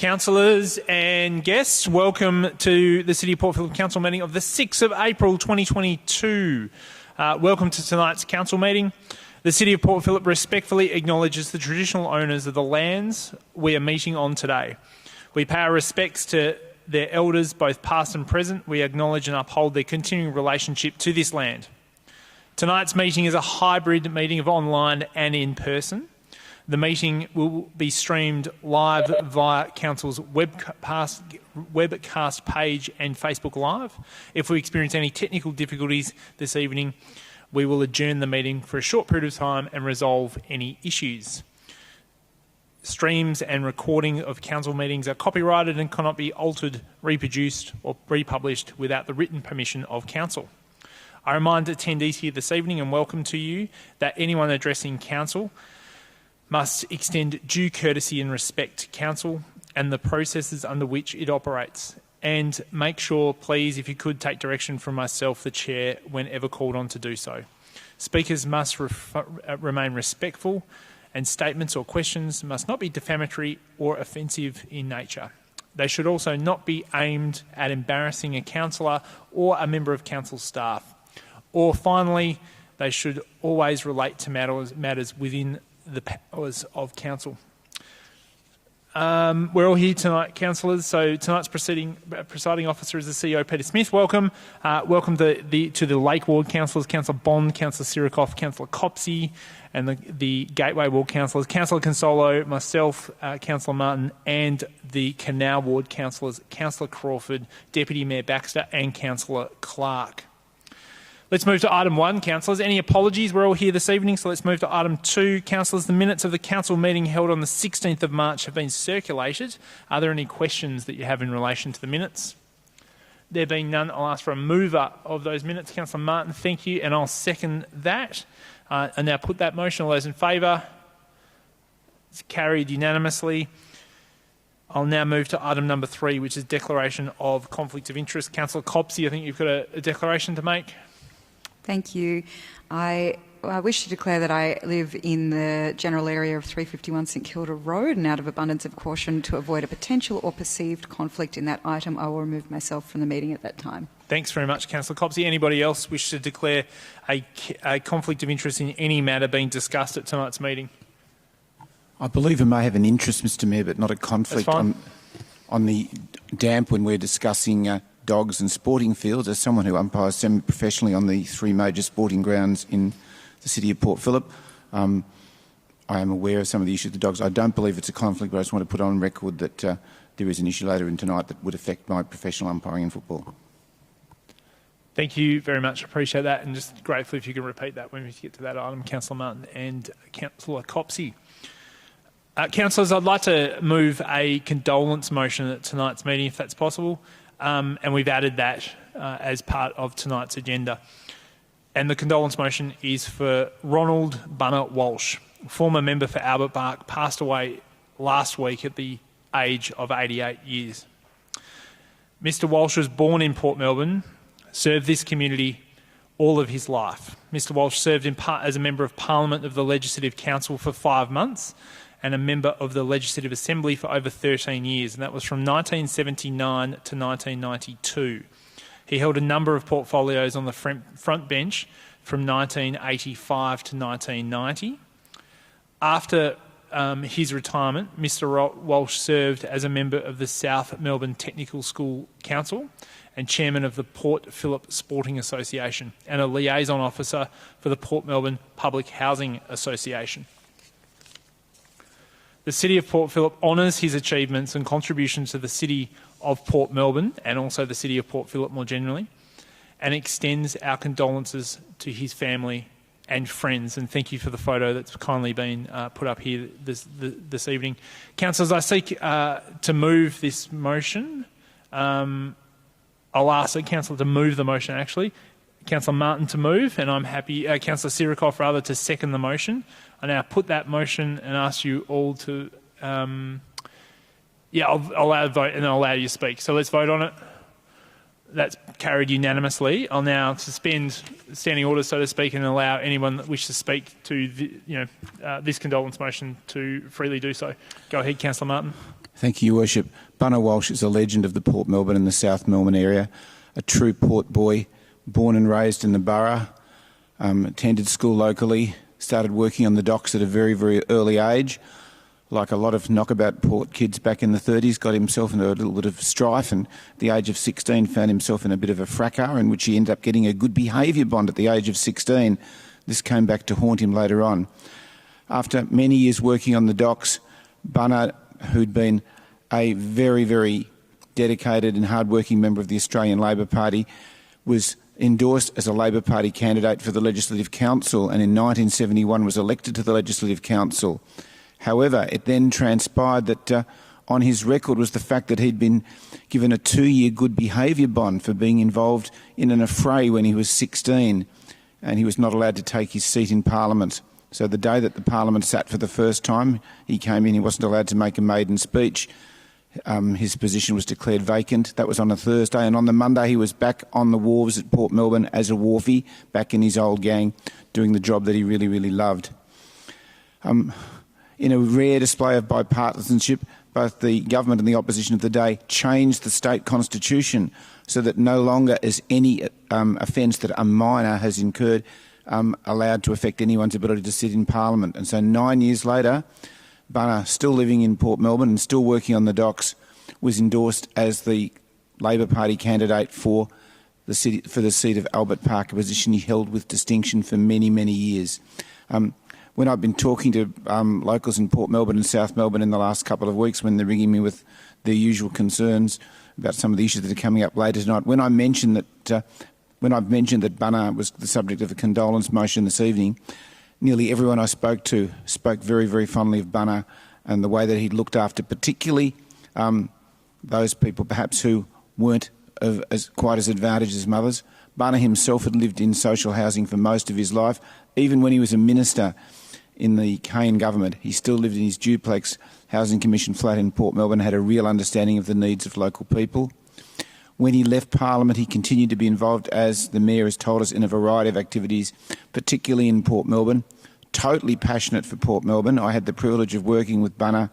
Councillors and guests, welcome to the City of Port Phillip Council meeting of the 6th of April 2022. Welcome to tonight's council meeting. The City of Port Phillip respectfully acknowledges the traditional owners of the lands we are meeting on today. We pay our respects to their elders, both past and present. We acknowledge and uphold their continuing relationship to this land. Tonight's meeting is a hybrid meeting of online and in person. The meeting will be streamed live via Council's webcast page and Facebook Live. If we experience any technical difficulties this evening, we will adjourn the meeting for a short period of time and resolve any issues. Streams and recording of council meetings are copyrighted and cannot be altered, reproduced or republished without the written permission of council. I remind attendees here this evening and welcome to you that anyone addressing council must extend due courtesy and respect to council and the processes under which it operates. And make sure, please, if you could, take direction from myself, the chair, whenever called on to do so. Speakers must remain respectful, and statements or questions must not be defamatory or offensive in nature. They should also not be aimed at embarrassing a councillor or a member of council staff. Or finally, they should always relate to matters within the powers of council. We're all here tonight, councillors. So tonight's presiding officer is the CEO, Peter Smith. Welcome. Welcome to the Lake Ward councillors, Councillor Bond, Councillor Sirikoff, Councillor Copsey, and the Gateway Ward councillors, Councillor Consolo, myself, Councillor Martin, and the Canal Ward councillors, Councillor Crawford, Deputy Mayor Baxter, and Councillor Clark. Let's move to item 1, councillors. Any apologies? We're all here this evening, so let's move to item 2. Councillors, the minutes of the council meeting held on the 16th of March have been circulated. Are there any questions that you have in relation to the minutes? There being none, I'll ask for a mover of those minutes. Councillor Martin, thank you, and I'll second that. And now put that motion. All those in favour? It's carried unanimously. I'll now move to item number 3, which is declaration of conflict of interest. Councillor Copsey, I think you've got a declaration to make. Thank you. I wish to declare that I live in the general area of 351 St Kilda Road, and out of abundance of caution to avoid a potential or perceived conflict in that item, I will remove myself from the meeting at that time. Thanks very much, Councillor Copsey. Anybody else wish to declare a conflict of interest in any matter being discussed at tonight's meeting? I believe I may have an interest, Mr Mayor, but not a conflict on the damp when we're discussing dogs and sporting fields. As someone who umpires semi-professionally on the 3 major sporting grounds in the City of Port Phillip, I am aware of some of the issues with the dogs. I don't believe it's a conflict, but I just want to put on record that there is an issue later in tonight that would affect my professional umpiring in football. Thank you very much. I appreciate that, and just grateful if you can repeat that when we get to that item, Councillor Martin and Councillor Copsey. Councillors, I'd like to move a condolence motion at tonight's meeting, if that's possible. And we've added that as part of tonight's agenda. And the condolence motion is for Ronald Bunner Walsh, former member for Albert Bark, passed away last week at the age of 88 years. Mr Walsh was born in Port Melbourne, served this community all of his life. Mr Walsh served as a Member of Parliament of the Legislative Council for 5 months and a member of the Legislative Assembly for over 13 years, and that was from 1979 to 1992. He held a number of portfolios on the front bench from 1985 to 1990. After his retirement, Mr Walsh served as a member of the South Melbourne Technical School Council and chairman of the Port Phillip Sporting Association and a liaison officer for the Port Melbourne Public Housing Association. The City of Port Phillip honours his achievements and contributions to the City of Port Melbourne and also the City of Port Phillip more generally, and extends our condolences to his family and friends. And thank you for the photo that's kindly been put up here this evening. Councillors, I seek to move this motion. I'll ask the councillor to move the motion, actually. Councillor Martin to move, and I'm happy, Councillor Sirikoff rather, to second the motion. I now put that motion and ask you all to, I'll allow a vote and I'll allow you to speak. So let's vote on it. That's carried unanimously. I'll now suspend standing orders, so to speak, and allow anyone that wishes to speak to this condolence motion to freely do so. Go ahead, Councillor Martin. Thank you, Your Worship. Bunna Walsh is a legend of the Port Melbourne and the South Melbourne area, a true port boy, born and raised in the borough, attended school locally, started working on the docks at a very, very early age. Like a lot of knockabout port kids back in the 30s, got himself into a little bit of strife, and at the age of 16 found himself in a bit of a fracas in which he ended up getting a good behaviour bond at the age of 16. This came back to haunt him later on. After many years working on the docks, Bunna, who'd been a very, very dedicated and hard-working member of the Australian Labor Party, was endorsed as a Labor Party candidate for the Legislative Council, and in 1971 was elected to the Legislative Council. However, it then transpired that on his record was the fact that he'd been given a 2-year good behaviour bond for being involved in an affray when he was 16, and he was not allowed to take his seat in Parliament. So the day that the Parliament sat for the first time, he came in, he wasn't allowed to make a maiden speech. His position was declared vacant. That was on a Thursday, and on the Monday he was back on the wharves at Port Melbourne as a wharfie, back in his old gang, doing the job that he really, really loved. In a rare display of bipartisanship, both the government and the opposition of the day changed the state constitution so that no longer is any offence that a minor has incurred allowed to affect anyone's ability to sit in Parliament. And so 9 years later, Bunna, still living in Port Melbourne and still working on the docks, was endorsed as the Labor Party candidate for the seat of Albert Park, a position he held with distinction for many, many years. When I've been talking to locals in Port Melbourne and South Melbourne in the last couple of weeks, when they're ringing me with their usual concerns about some of the issues that are coming up later tonight, when I've mentioned that Bunna was the subject of a condolence motion this evening, nearly everyone I spoke to spoke very, very fondly of Bunna and the way that he'd looked after, particularly those people perhaps who weren't quite as advantaged as mothers. Bunna himself had lived in social housing for most of his life. Even when he was a minister in the Kane government, he still lived in his duplex Housing Commission flat in Port Melbourne, had a real understanding of the needs of local people. When he left Parliament, he continued to be involved, as the Mayor has told us, in a variety of activities, particularly in Port Melbourne. Totally passionate for Port Melbourne. I had the privilege of working with Bunna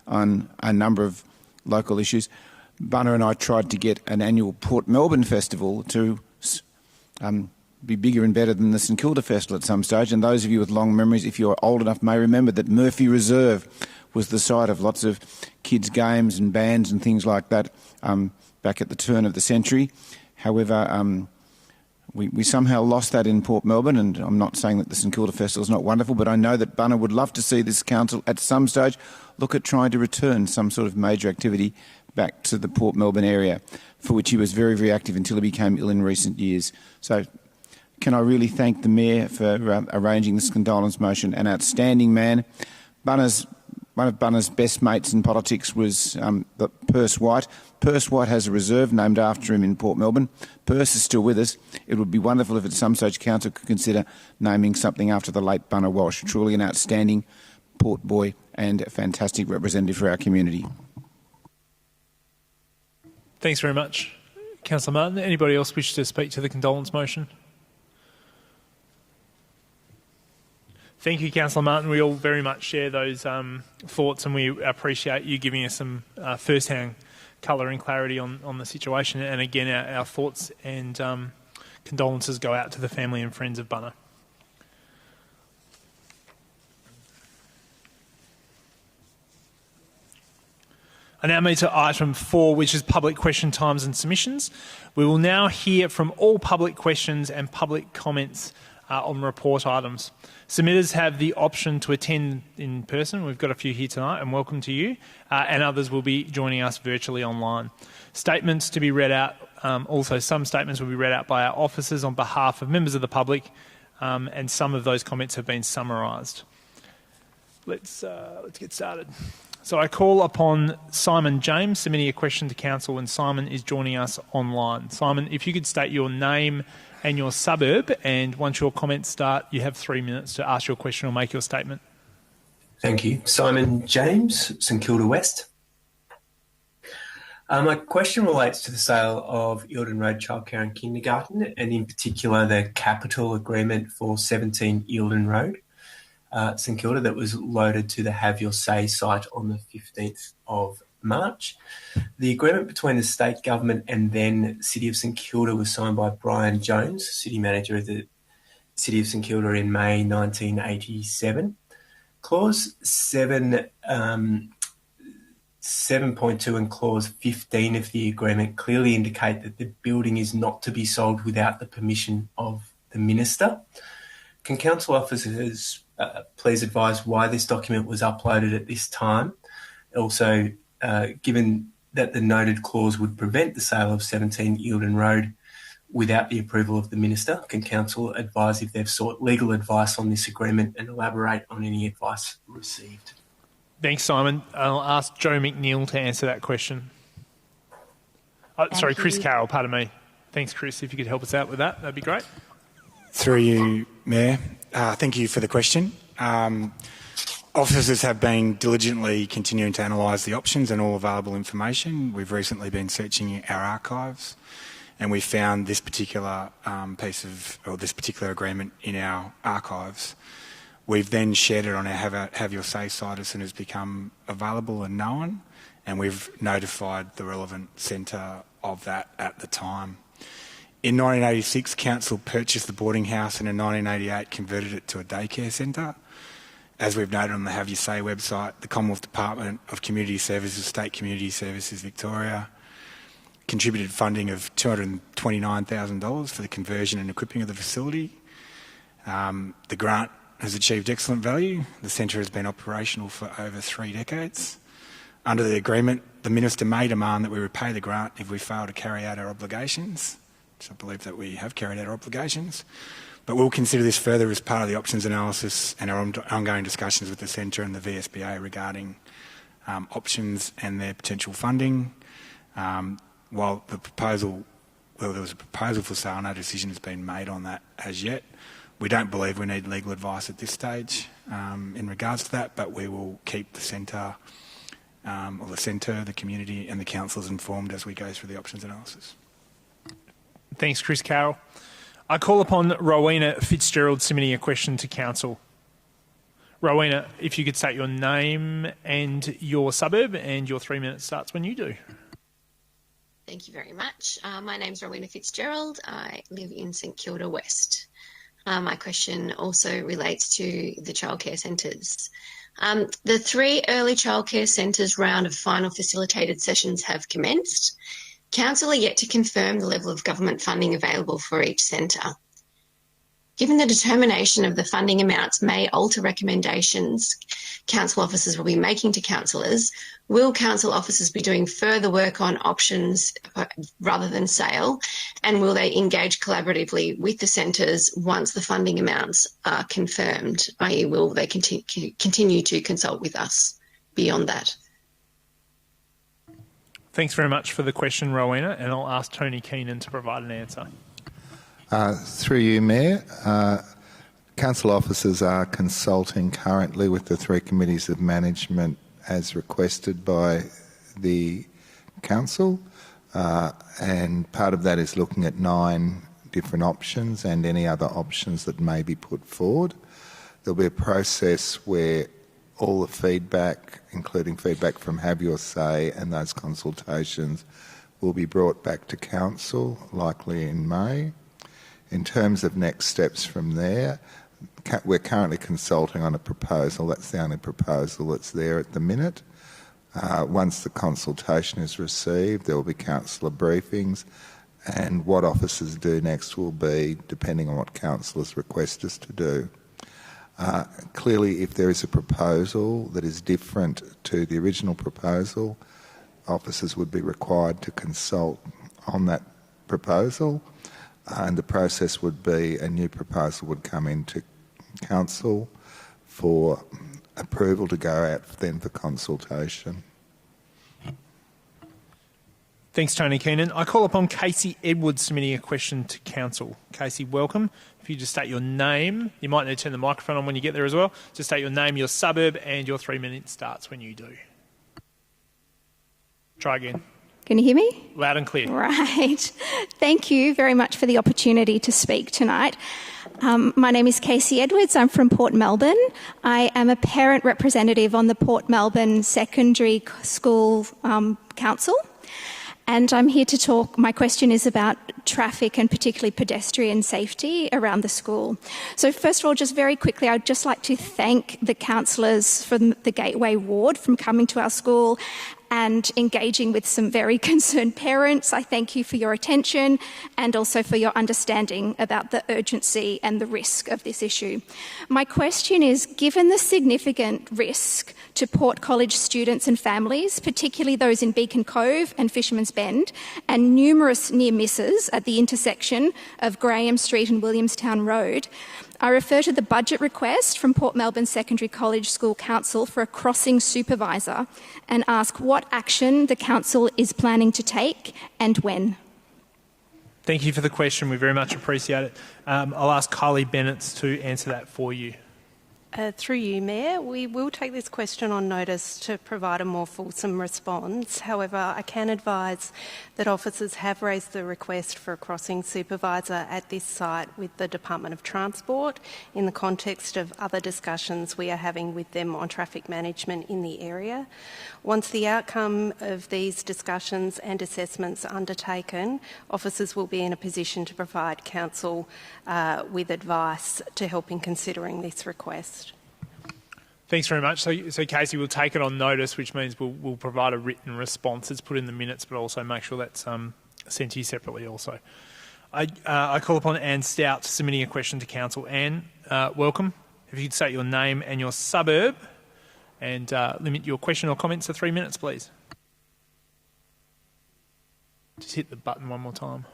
on a number of local issues. Bunna and I tried to get an annual Port Melbourne festival to be bigger and better than the St Kilda Festival at some stage. And those of you with long memories, if you're old enough, may remember that Murphy Reserve was the site of lots of kids' games and bands and things like that back at the turn of the century. However, we somehow lost that in Port Melbourne, and I'm not saying that the St Kilda Festival is not wonderful, but I know that Bunna would love to see this council at some stage look at trying to return some sort of major activity back to the Port Melbourne area, for which he was very, very active until he became ill in recent years. So can I really thank the Mayor for arranging this condolence motion? An outstanding man. One of Bunna's best mates in politics was Perce White. Perce White has a reserve named after him in Port Melbourne. Perce is still with us. It would be wonderful if at some stage Council could consider naming something after the late Bunna Walsh. Truly an outstanding port boy and a fantastic representative for our community. Thanks very much, Councillor Martin. Anybody else wish to speak to the condolence motion? Thank you, Councillor Martin. We all very much share those thoughts, and we appreciate you giving us some first-hand colour and clarity on the situation. And again, our thoughts and condolences go out to the family and friends of Bunna. I now move to item 4, which is public question times and submissions. We will now hear from all public questions and public comments on report items. Submitters have the option to attend in person. We've got a few here tonight, and welcome to you. And others will be joining us virtually online. Statements to be read out. Also, some statements will be read out by our officers on behalf of members of the public, and some of those comments have been summarised. Let's get started. So I call upon Simon James submitting a question to Council, and Simon is joining us online. Simon, if you could state your name and your suburb, and once your comments start, you have 3 minutes to ask your question or make your statement. Thank you. Simon James, St Kilda West. My question relates to the sale of Eildon Road Childcare and Kindergarten, and in particular the capital agreement for 17 Eildon Road, St Kilda, that was loaded to the Have Your Say site on the 15th of March. The agreement between the state government and then City of St Kilda was signed by Brian Jones, City Manager of the City of St Kilda, in May 1987. Clause 7.2 and Clause 15 of the agreement clearly indicate that the building is not to be sold without the permission of the Minister. Can council officers please advise why this document was uploaded at this time? Also, given that the noted clause would prevent the sale of 17 Eildon Road without the approval of the Minister, can council advise if they've sought legal advice on this agreement and elaborate on any advice received? Thanks, Simon. I'll ask Joe McNeil to answer that question. Chris Carroll, pardon me. Thanks, Chris. If you could help us out with that, that'd be great. Through you, Mayor. Thank you for the question. Officers have been diligently continuing to analyse the options and all available information. We've recently been searching our archives, and we found this particular this particular agreement in our archives. We've then shared it on our Have Your Say site as soon as it's become available and known, and we've notified the relevant centre of that at the time. In 1986, Council purchased the boarding house and in 1988 converted it to a daycare centre. As we've noted on the Have Your Say website, the Commonwealth Department of Community Services, State Community Services Victoria, contributed funding of $229,000 for the conversion and equipping of the facility. The grant has achieved excellent value. The centre has been operational for over 3 decades. Under the agreement, the Minister may demand that we repay the grant if we fail to carry out our obligations. I believe that we have carried out our obligations, but we'll consider this further as part of the options analysis and our ongoing discussions with the centre and the VSBA regarding options and their potential funding. While there was a proposal for sale, no decision has been made on that as yet. We don't believe we need legal advice at this stage in regards to that, but we will keep the centre, the community and the councillors informed as we go through the options analysis. Thanks, Chris Carroll. I call upon Rowena Fitzgerald submitting a question to Council. Rowena, if you could state your name and your suburb, and your 3 minutes starts when you do. Thank you very much. My name's Rowena Fitzgerald. I live in St Kilda West. My question also relates to the childcare centres. The 3 early childcare centres round of final facilitated sessions have commenced. Council are yet to confirm the level of government funding available for each centre. Given the determination of the funding amounts may alter recommendations council officers will be making to councillors, will council officers be doing further work on options rather than sale, and will they engage collaboratively with the centres once the funding amounts are confirmed, i.e. will they continue to consult with us beyond that? Thanks very much for the question, Rowena, and I'll ask Tony Keenan to provide an answer. Through you, Mayor, council officers are consulting currently with the 3 committees of management as requested by the council, and part of that is looking at 9 different options and any other options that may be put forward. There'll be a process where all the feedback, including feedback from Have Your Say and those consultations, will be brought back to council, likely in May. In terms of next steps from there, we're currently consulting on a proposal. That's the only proposal that's there at the minute. Once the consultation is received, there will be councillor briefings, and what officers do next will be depending on what councillors request us to do. Clearly, if there is a proposal that is different to the original proposal, officers would be required to consult on that proposal, and the process would be a new proposal would come into council for approval to go out then for consultation. Thanks, Tony Keenan. I call upon Casey Edwards submitting a question to Council. Casey, welcome. If you just state your name, you might need to turn the microphone on when you get there as well. Just state your name, your suburb, and your 3 minutes starts when you do. Try again. Can you hear me? Loud and clear. Right. Thank you very much for the opportunity to speak tonight. My name is Casey Edwards. I'm from Port Melbourne. I am a parent representative on the Port Melbourne Secondary School Council. And I'm here to talk. My question is about traffic and particularly pedestrian safety around the school. So first of all, just very quickly, I'd just like to thank the councillors from the Gateway Ward from coming to our school and engaging with some very concerned parents. I thank you for your attention and also for your understanding about the urgency and the risk of this issue. My question is, given the significant risk to Port College students and families, particularly those in Beacon Cove and Fisherman's Bend, and numerous near misses at the intersection of Graham Street and Williamstown Road, I refer to the budget request from Port Melbourne Secondary College School Council for a crossing supervisor and ask what action the council is planning to take and when. Thank you for the question. We very much appreciate it. I'll ask Kylie Bennett to answer that for you. Through you, Mayor, we will take this question on notice to provide a more fulsome response. However, I can advise that officers have raised the request for a crossing supervisor at this site with the Department of Transport in the context of other discussions we are having with them on traffic management in the area. Once the outcome of these discussions and assessments are undertaken, officers will be in a position to provide council with advice to help in considering this request. Thanks very much. So Casey, we'll take it on notice, which means we'll provide a written response. It's put in the minutes, but also make sure that's sent to you separately also. I call upon Anne Stout submitting a question to Council. Anne, welcome. If you could state your name and your suburb and limit your question or comments to 3 minutes, please. Just hit the button one more time.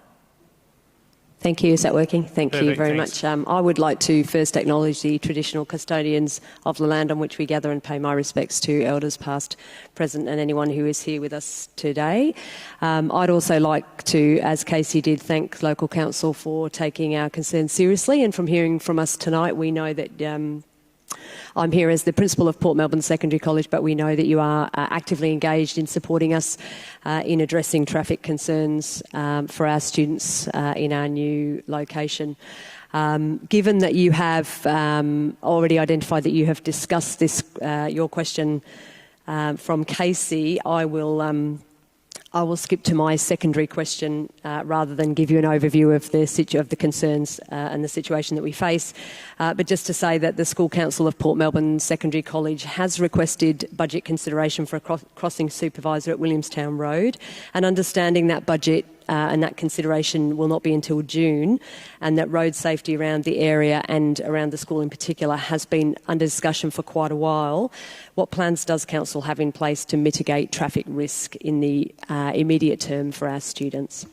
Thank you. Is that working? Thank Perfect, you very thanks. much. I would like to first acknowledge the traditional custodians of the land on which we gather and pay my respects to elders past, present and anyone who is here with us today. I'd also like to, as Casey did, thank local council for taking our concerns seriously, and from hearing from us tonight we know that I'm here as the principal of Port Melbourne Secondary College, but we know that you are actively engaged in supporting us in addressing traffic concerns for our students in our new location. Given that you have already identified that you have discussed this, your question from Casey, I will skip to my secondary question rather than give you an overview of the concerns and the situation that we face. But just to say that the School Council of Port Melbourne Secondary College has requested budget consideration for a crossing supervisor at Williamstown Road, and understanding that budget and that consideration will not be until June, and that road safety around the area and around the school in particular has been under discussion for quite a while. What plans does Council have in place to mitigate traffic risk in the immediate term for our students?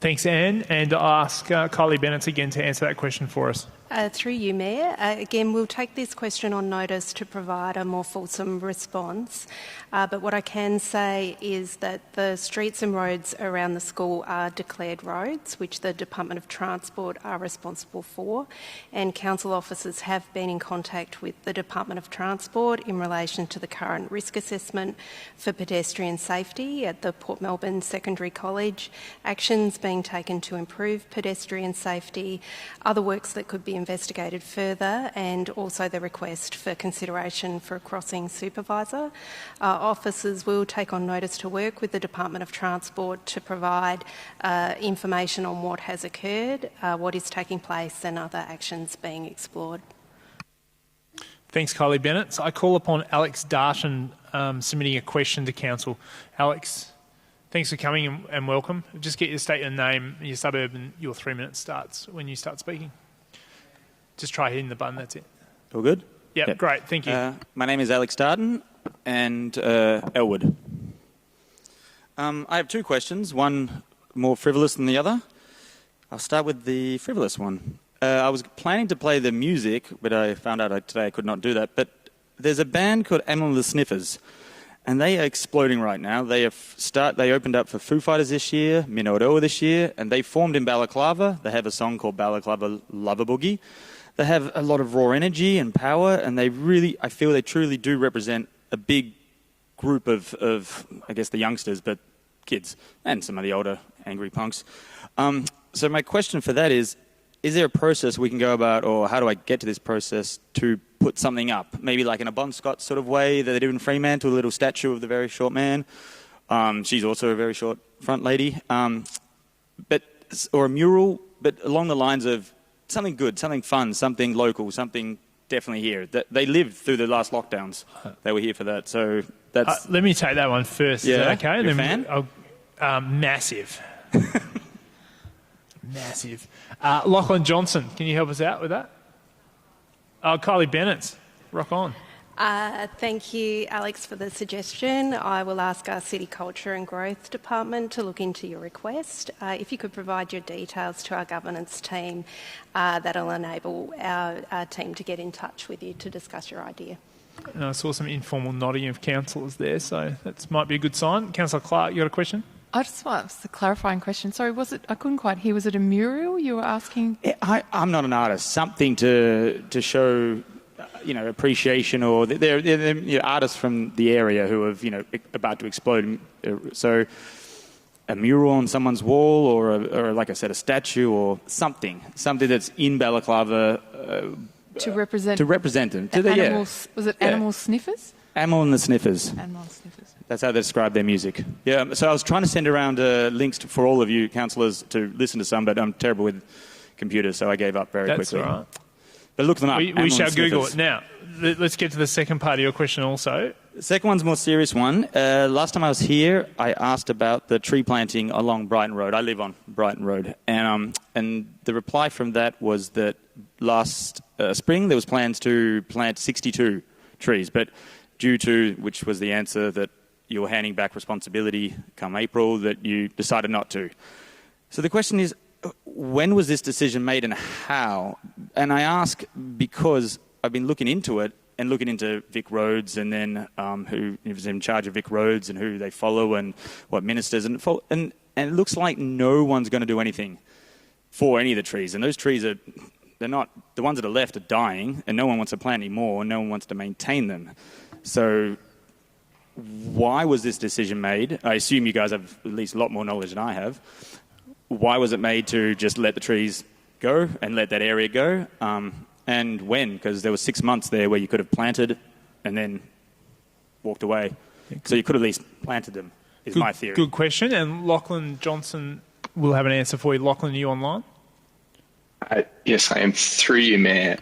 Thanks, Anne. And I'll ask Kylie Bennett again to answer that question for us. Through you, Mayor. Again, we'll take this question on notice to provide a more fulsome response. But what I can say is that the streets and roads around the school are declared roads, which the Department of Transport are responsible for. And council officers have been in contact with the Department of Transport in relation to the current risk assessment for pedestrian safety at the Port Melbourne Secondary College, actions being taken to improve pedestrian safety, other works that could be investigated further, and also the request for consideration for a crossing supervisor. Officers will take on notice to work with the Department of Transport to provide information on what has occurred, what is taking place, and other actions being explored. Thanks, Kylie Bennett. So I call upon Alex Darton submitting a question to Council. Alex, thanks for coming and welcome. Just get you to state your name, your suburb, and your 3 minutes starts when you start speaking. Just try hitting the button, that's it. All good? Yep. Great, thank you. My name is Alex Darden and Elwood. I have two questions, one more frivolous than the other. I'll start with the frivolous one. I was planning to play the music, but I found out today I could not do that. But there's a band called Emma and the Sniffers, and they are exploding right now. They opened up for Foo Fighters this year, Minotaur this year, and they formed in Balaclava. They have a song called Balaclava Lover Boogie. They have a lot of raw energy and power, and I feel they truly do represent a big group of I guess, the youngsters, but kids and some of the older angry punks. So my question for that is there a process we can go about, or how do I get to this process to put something up? Maybe like in a Bon Scott sort of way that they do in Fremantle, a little statue of the very short man. She's also a very short front lady. Or a mural, but along the lines of something good, something fun, something local, something definitely here. They lived through the last lockdowns. They were here for that. So that's... let me take that one first. Yeah, is that okay? you're a fan? Massive. Massive. Lachlan Johnson, can you help us out with that? Kylie Bennett, rock on. Thank you, Alex, for the suggestion. I will ask our City Culture and Growth Department to look into your request. If you could provide your details to our governance team, that'll enable our team to get in touch with you to discuss your idea. And I saw some informal nodding of councillors there, so that might be a good sign. Councillor Clark, you got a question? I just want a clarifying question. Sorry, I couldn't quite hear. Was it a mural you were asking? I'm not an artist. Something to show, appreciation, or they're artists from the area who have, about to explode. So a mural on someone's wall, or like I said, a statue, or something that's in Balaclava to represent them. Was it Animal Sniffers? Animal and the Sniffers. Animal Sniffers. That's how they describe their music. Yeah, so I was trying to send around links for all of you councillors to listen to some, but I'm terrible with computers, so I gave up very quickly. That's all right. But look them up. We shall Google it. Now, let's get to the second part of your question also. The second one's a more serious one. Last time I was here, I asked about the tree planting along Brighton Road. I live on Brighton Road. And the reply from that was that last spring there was plans to plant 62 trees, but due to, which was the answer, that you were handing back responsibility come April, that you decided not to. So the question is, when was this decision made and how? And I ask because I've been looking into it and looking into Vic Roads, and then who is in charge of Vic Roads and who they follow and what ministers. And it looks like no one's going to do anything for any of the trees. And those trees they're not, the ones that are left are dying, and no one wants to plant any more, and no one wants to maintain them. So why was this decision made? I assume you guys have at least a lot more knowledge than I have. Why was it made to just let the trees go and let that area go? And when? Because there was 6 months there where you could have planted and then walked away. So you could have at least planted them, is my theory. Good question. And Lachlan Johnson will have an answer for you. Lachlan, are you online? Yes, I am. Through you, Mayor.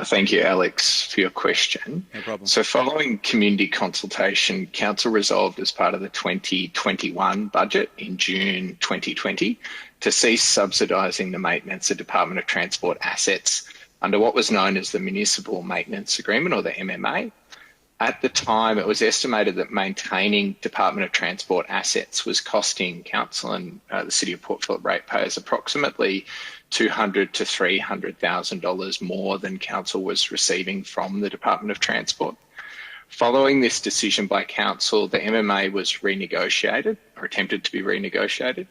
Thank you, Alex, for your question. No problem. So following community consultation, Council resolved as part of the 2021 budget in June 2020 to cease subsidising the maintenance of Department of Transport assets under what was known as the Municipal Maintenance Agreement, or the MMA. At the time, it was estimated that maintaining Department of Transport assets was costing Council and the City of Port Phillip ratepayers approximately $200,000 to $300,000 more than Council was receiving from the Department of Transport. Following this decision by Council, the MMA was renegotiated, or attempted to be renegotiated.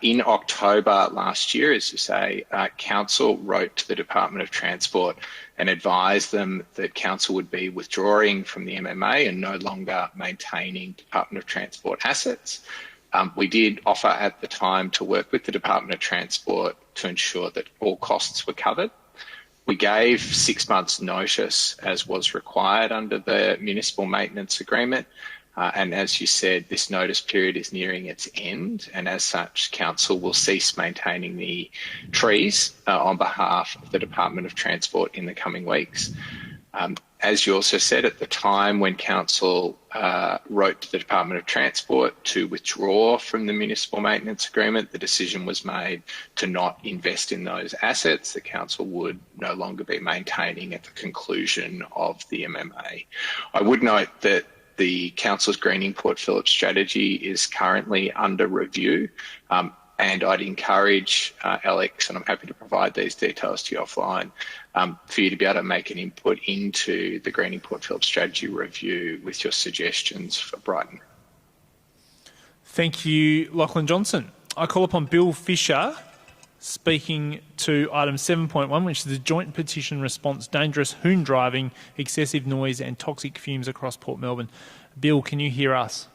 In October last year, as you say, Council wrote to the Department of Transport and advised them that Council would be withdrawing from the MMA and no longer maintaining Department of Transport assets. We did offer at the time to work with the Department of Transport to ensure that all costs were covered. We gave 6 months notice as was required under the Municipal Maintenance Agreement. And as you said, this notice period is nearing its end, and as such, Council will cease maintaining the trees on behalf of the Department of Transport in the coming weeks. As you also said, at the time when Council wrote to the Department of Transport to withdraw from the Municipal Maintenance Agreement, the decision was made to not invest in those assets. The Council would no longer be maintaining at the conclusion of the MMA. I would note that the Council's Greening Port Phillip strategy is currently under review, and I'd encourage Alex, and I'm happy to provide these details to you offline, for you to be able to make an input into the Greening Port Phillip strategy review with your suggestions for Brighton. Thank you, Lachlan Johnson. I call upon Bill Fisher, speaking to item 7.1, which is the joint petition response, dangerous hoon driving, excessive noise and toxic fumes across Port Melbourne. Bill, can you hear us?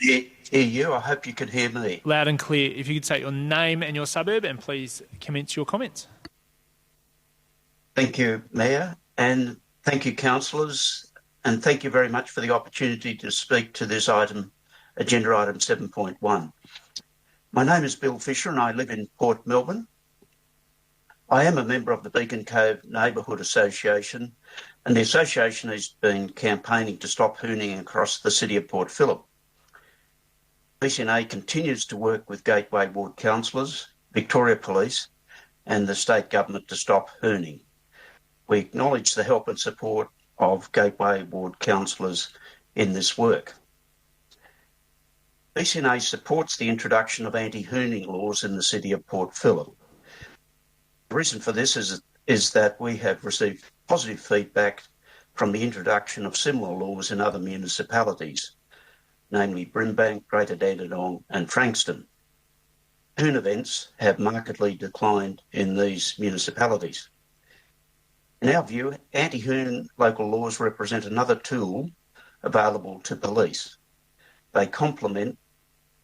hear you. I hope you can hear me. Loud and clear. If you could state your name and your suburb, and please commence your comments. Thank you, Mayor, and thank you, councillors, and thank you very much for the opportunity to speak to this item, agenda item 7.1. My name is Bill Fisher and I live in Port Melbourne. I am a member of the Beacon Cove Neighbourhood Association, and the association has been campaigning to stop hooning across the city of Port Phillip. BCNA continues to work with Gateway Ward councillors, Victoria Police and the state government to stop hooning. We acknowledge the help and support of Gateway Ward councillors in this work. BCNA supports the introduction of anti-hooning laws in the city of Port Phillip. The reason for this is that we have received positive feedback from the introduction of similar laws in other municipalities, namely Brimbank, Greater Dandenong and Frankston. Hoon events have markedly declined in these municipalities. In our view, anti-hoon local laws represent another tool available to police. They complement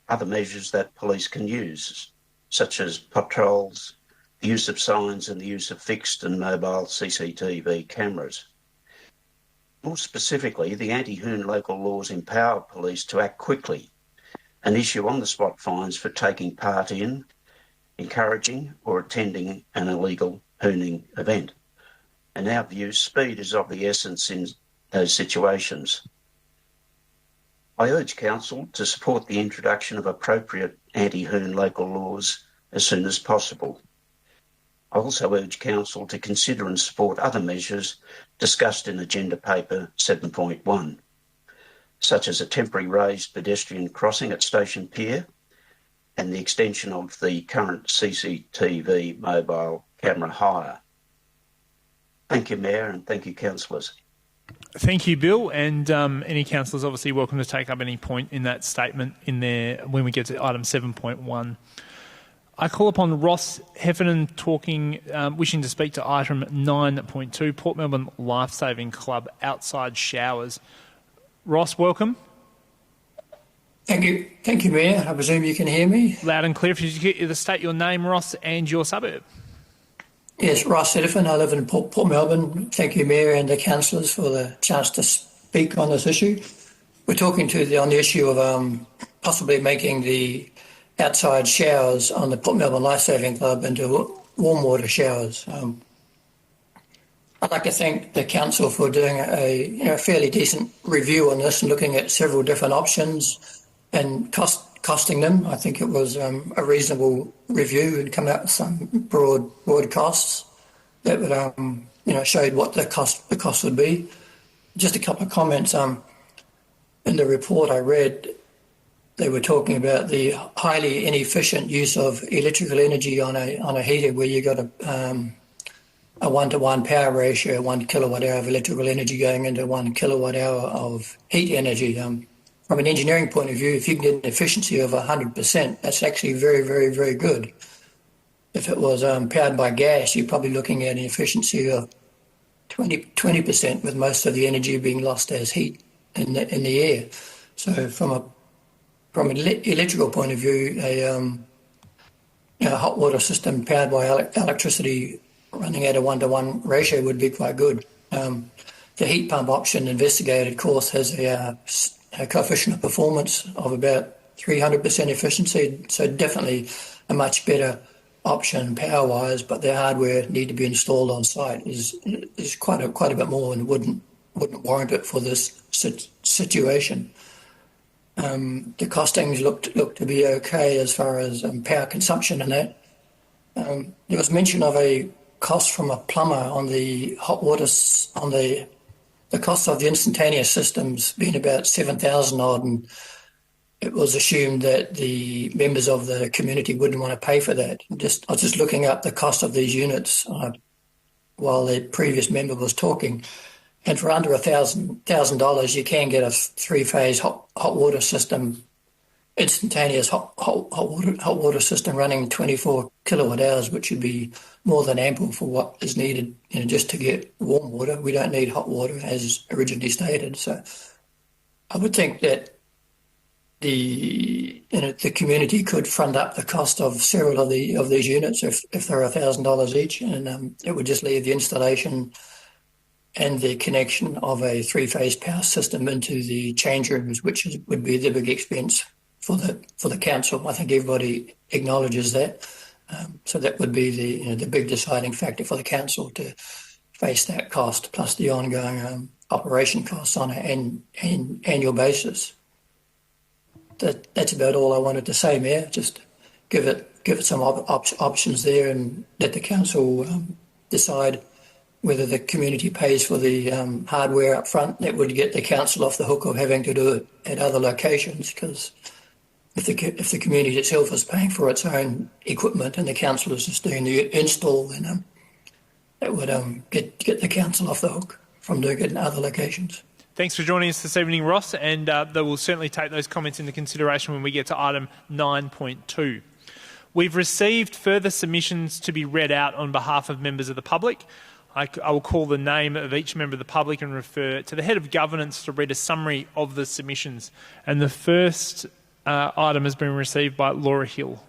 other measures that police can use, such as patrols, the use of signs and the use of fixed and mobile CCTV cameras. More specifically, the anti-hoon local laws empower police to act quickly and issue on-the-spot fines for taking part in, encouraging or attending an illegal hooning event. In our view, speed is of the essence in those situations. I urge Council to support the introduction of appropriate anti-hoon local laws as soon as possible. I also urge Council to consider and support other measures discussed in Agenda Paper 7.1, such as a temporary raised pedestrian crossing at Station Pier and the extension of the current CCTV mobile camera hire. Thank you, Mayor, and thank you, councillors. Thank you, Bill, and any councillors obviously welcome to take up any point in that statement in there when we get to item 7.1. I call upon Ross Heffernan wishing to speak to item 9.2, Port Melbourne Lifesaving Club outside showers. Ross, welcome. Thank you, Mayor. I presume you can hear me. Loud and clear. If you could state your name, Ross, and your suburb. Yes, Ross Edifin. I live in Port Melbourne. Thank you, Mayor, and the councillors for the chance to speak on this issue. We're talking on the issue of possibly making the outside showers on the Port Melbourne Lifesaving Club into warm water showers. I'd like to thank the council for doing a fairly decent review on this and looking at several different options and costing them. I think it was a reasonable review and come out with some broad costs that would showed what the cost would be. Just a couple of comments. In the report I read, they were talking about the highly inefficient use of electrical energy on a heater where you got a 1-to-1 power ratio, 1 kilowatt hour of electrical energy going into 1 kilowatt hour of heat energy. From an engineering point of view, if you can get an efficiency of 100%, that's actually very, very, very good. If it was powered by gas, you're probably looking at an efficiency of 20% with most of the energy being lost as heat in the air. So from an electrical point of view, a hot water system powered by electricity running at a 1-to-1 ratio would be quite good. The heat pump option investigated course has a coefficient of performance of about 300% efficiency, so definitely a much better option power-wise, but the hardware need to be installed on site is quite a bit more and wouldn't warrant it for this situation. The costings look to be okay as far as power consumption and that. There was mention of a cost from a plumber on the hot water, on the cost of the instantaneous systems being about 7,000 odd, and it was assumed that the members of the community wouldn't want to pay for that. I was just looking up the cost of these units while the previous member was talking, and for under $1,000 you can get a 3-phase hot water system, instantaneous hot water system running 24 kilowatt hours, which would be more than ample for what is needed, just to get warm water. We don't need hot water as originally stated. So I would think that the community could front up the cost of several of these units if they're $1,000 each, and it would just leave the installation and the connection of a three-phase power system into the change rooms, which would be the big expense for the council. I think everybody acknowledges that. So that would be the big deciding factor for the council to face that cost, plus the ongoing operation costs on an annual basis. That's about all I wanted to say, Mayor. Just give it some options there, and let the council decide whether the community pays for the hardware up front. That would get the council off the hook of having to do it at other locations, because if the community itself is paying for its own equipment and the council is just doing the install, then that would get the council off the hook from doing it in other locations. Thanks for joining us this evening, Ross, and they will certainly take those comments into consideration when we get to item 9.2. We've received further submissions to be read out on behalf of members of the public. I will call the name of each member of the public and refer to the Head of Governance to read a summary of the submissions. And the first item has been received by Laura Hill.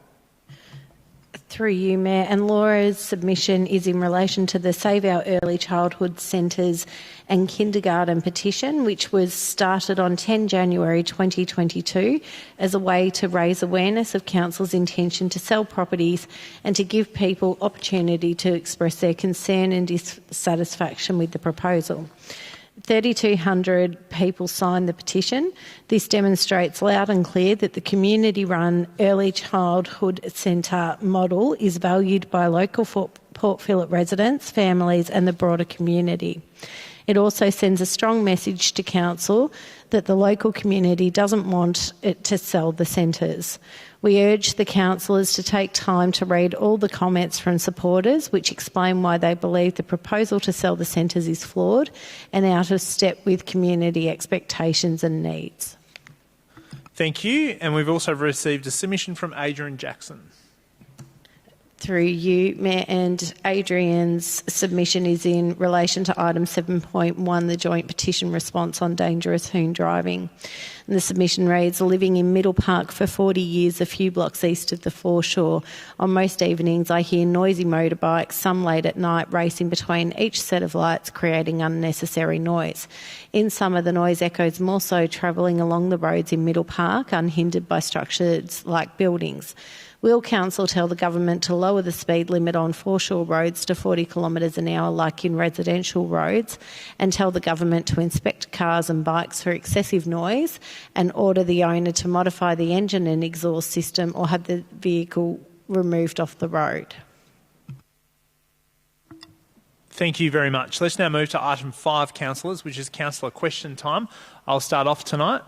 Through you, Mayor. And Laura's submission is in relation to the Save Our Early Childhood Centres and Kindergarten petition, which was started on 10 January 2022 as a way to raise awareness of Council's intention to sell properties and to give people opportunity to express their concern and dissatisfaction with the proposal. 3,200 people signed the petition. This demonstrates loud and clear that the community-run early childhood centre model is valued by local Port Phillip residents, families and the broader community. It also sends a strong message to Council that the local community doesn't want it to sell the centres. We urge the councillors to take time to read all the comments from supporters which explain why they believe the proposal to sell the centres is flawed and out of step with community expectations and needs. Thank you. And we've also received a submission from Adrian Jackson. Through you, Mayor, and Adrian's submission is in relation to item 7.1, the joint petition response on dangerous hoon driving. And the submission reads, living in Middle Park for 40 years, a few blocks east of the foreshore. On most evenings I hear noisy motorbikes, some late at night, racing between each set of lights, creating unnecessary noise. In summer the noise echoes more so travelling along the roads in Middle Park, unhindered by structures like buildings. Will Council tell the government to lower the speed limit on foreshore roads to 40 kilometres an hour like in residential roads, and tell the government to inspect cars and bikes for excessive noise and order the owner to modify the engine and exhaust system or have the vehicle removed off the road? Thank you very much. Let's now move to item 5, councillors, which is councillor question time. I'll start off tonight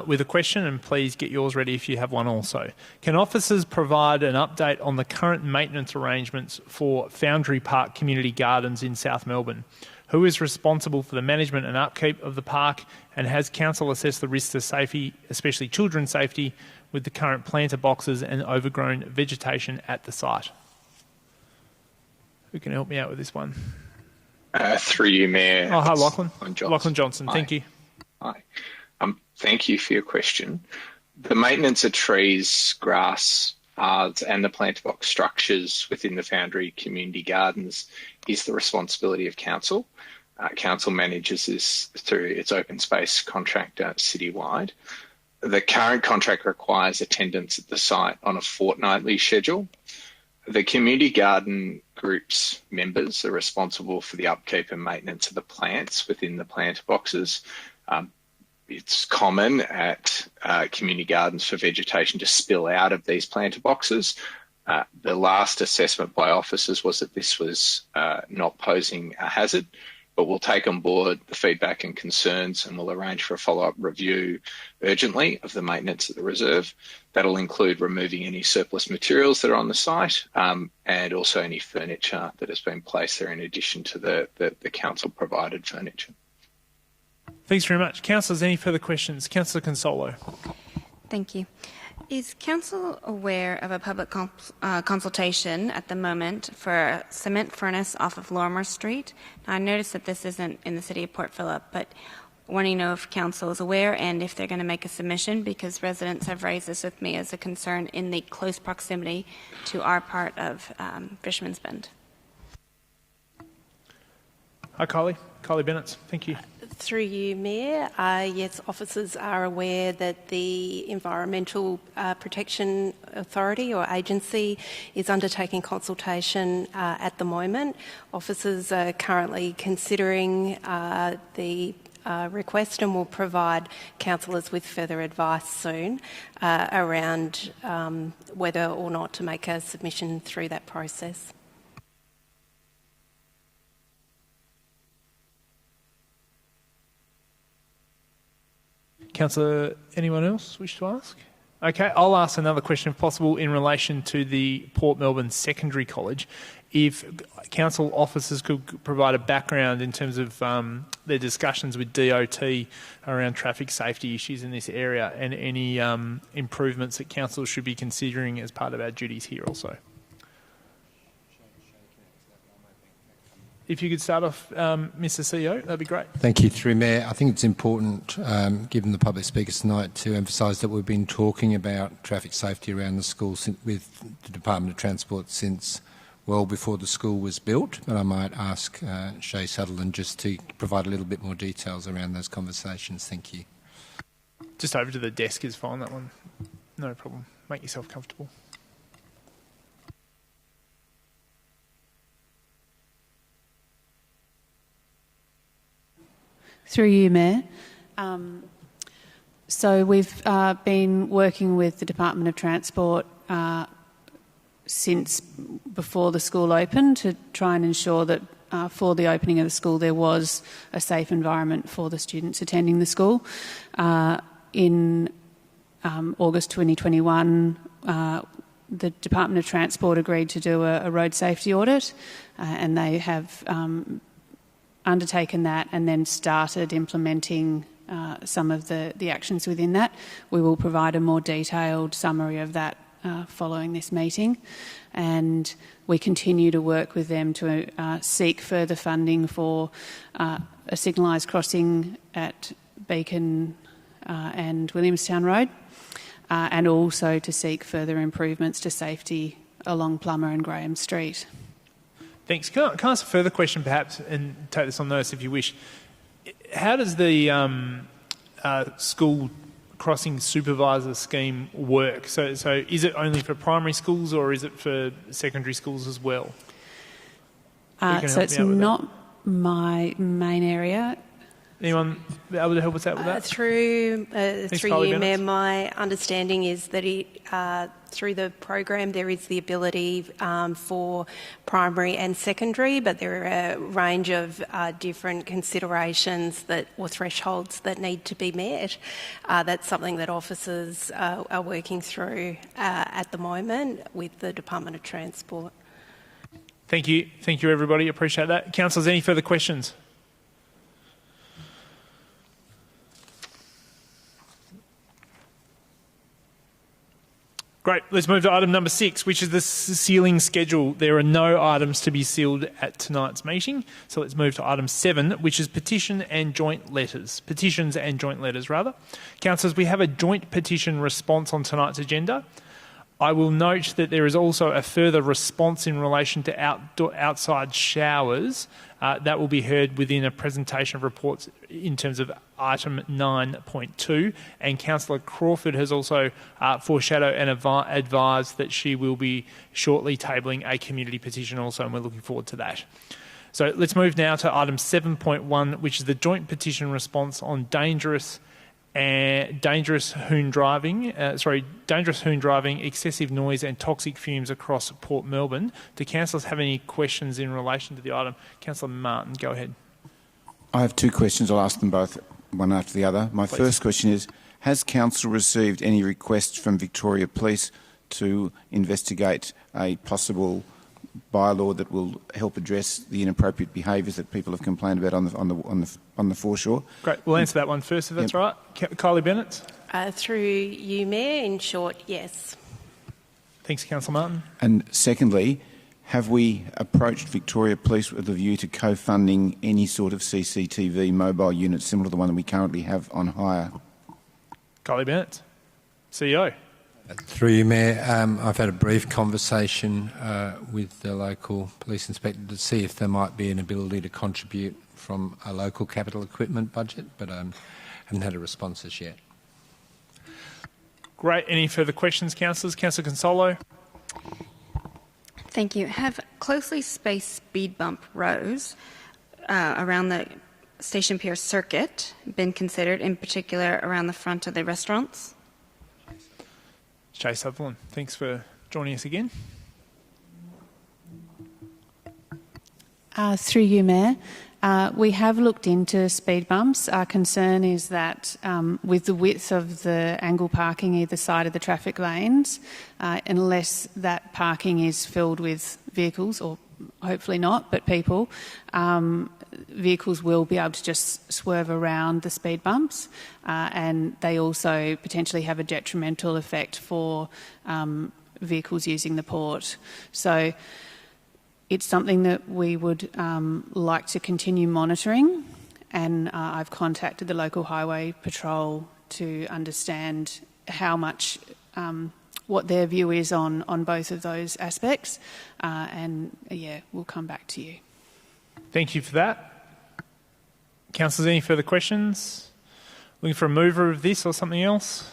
with a question, and please get yours ready if you have one also. Can officers provide an update on the current maintenance arrangements for Foundry Park Community Gardens in South Melbourne? Who is responsible for the management and upkeep of the park, and has council assessed the risks to safety, especially children's safety, with the current planter boxes and overgrown vegetation at the site? Who can help me out with this one? Through you, Mayor. Oh, hi, Lachlan. Lachlan Johnson, Hi. thank you. Hi. Thank you for your question. The maintenance of trees, grass, paths and the planter box structures within the Foundry Community Gardens is the responsibility of Council. Council manages this through its open space contractor citywide. The current contract requires attendance at the site on a fortnightly schedule. The Community Garden Group's members are responsible for the upkeep and maintenance of the plants within the planter boxes. It's common at community gardens for vegetation to spill out of these planter boxes. The last assessment by officers was that this was not posing a hazard, but we'll take on board the feedback and concerns and we'll arrange for a follow-up review urgently of the maintenance of the reserve. That'll include removing any surplus materials that are on the site and also any furniture that has been placed there in addition to the council-provided furniture. Thanks very much. Councillors, any further questions? Councillor Consolo. Thank you. Is Council aware of a public consultation at the moment for a cement furnace off of Lorimer Street? Now, I noticed that this isn't in the city of Port Phillip, but wanting to know if council is aware and if they're going to make a submission, because residents have raised this with me as a concern in the close proximity to our part of Fisherman's Bend. Hi, Kylie. Kylie Bennett. Thank you. Through you, Mayor. Yes, officers are aware that the Environmental Protection Authority or agency is undertaking consultation at the moment. Officers are currently considering the request and will provide councillors with further advice soon around whether or not to make a submission through that process. Councillor, anyone else wish to ask? Okay, I'll ask another question if possible in relation to the Port Melbourne Secondary College. If council officers could provide a background in terms of their discussions with DOT around traffic safety issues in this area and any improvements that council should be considering as part of our duties here also. If you could start off, Mr CEO, that'd be great. Thank you, through Mayor. I think it's important, given the public speakers tonight, to emphasise that we've been talking about traffic safety around the school with the Department of Transport since well before the school was built. But I might ask Shay Sutherland just to provide a little bit more details around those conversations. Thank you. Just over to the desk is fine, that one. No problem. Make yourself comfortable. Through you, Mayor. So we've been working with the Department of Transport since before the school opened to try and ensure that for the opening of the school there was a safe environment for the students attending the school. In August 2021, the Department of Transport agreed to do a road safety audit and they have undertaken that and then started implementing some of the actions within that. We will provide a more detailed summary of that following this meeting, and we continue to work with them to seek further funding for a signalised crossing at Beacon and Williamstown Road, and also to seek further improvements to safety along Plummer and Graham Street. Thanks. Can I ask a further question, perhaps, and take this on notice if you wish? How does the school crossing supervisor scheme work? So is it only for primary schools or is it for secondary schools as well? So it's not my main area. Anyone able to help us out with that? Through Kylie you, Mayor, Bennett. my understanding is that through the program there is the ability for primary and secondary, but there are a range of different considerations or thresholds that need to be met. That's something that officers are working through at the moment with the Department of Transport. Thank you. Thank you, everybody. Appreciate that. Councillors, any further questions? Great. Let's move to item number 6, which is the sealing schedule. There are no items to be sealed at tonight's meeting. So let's move to item 7, which is petitions and joint letters, rather. Councillors, we have a joint petition response on tonight's agenda. I will note that there is also a further response in relation to outside showers that will be heard within a presentation of reports in terms of item 9.2. And Councillor Crawford has also foreshadowed and advised that she will be shortly tabling a community petition also, and we're looking forward to that. So let's move now to item 7.1, which is the joint petition response on dangerous hoon driving, excessive noise and toxic fumes across Port Melbourne. Do councillors have any questions in relation to the item? Councillor Martin, go ahead. I have 2 questions. I'll ask them both one after the other. My first question is, has council received any requests from Victoria Police to investigate a possible bylaw that will help address the inappropriate behaviours that people have complained about on the foreshore? Great. We'll answer that one first, if that's right. Kylie Bennett. Through you, Mayor, in short, yes. Thanks, Councillor Martin. And secondly, have we approached Victoria Police with a view to co-funding any sort of CCTV mobile unit similar to the one that we currently have on hire? Kylie Bennett, CEO. Through you, Mayor, I've had a brief conversation with the local police inspector to see if there might be an ability to contribute from a local capital equipment budget, but haven't had a response as yet. Great. Any further questions, councillors? Councillor Consolo. Thank you. Have closely spaced speed bump rows around the Station Pier circuit been considered, in particular around the front of the restaurants? Jay Sutherland, thanks for joining us again. Through you, Mayor. We have looked into speed bumps. Our concern is that with the width of the angle parking either side of the traffic lanes, unless that parking is filled with vehicles, or hopefully not, but people, vehicles will be able to just swerve around the speed bumps, and they also potentially have a detrimental effect for vehicles using the port. So it's something that we would like to continue monitoring, and I've contacted the local highway patrol to understand how much, what their view is on both of those aspects, and yeah, we'll come back to you. Thank you for that. Councillors, any further questions? Looking for a mover of this or something else?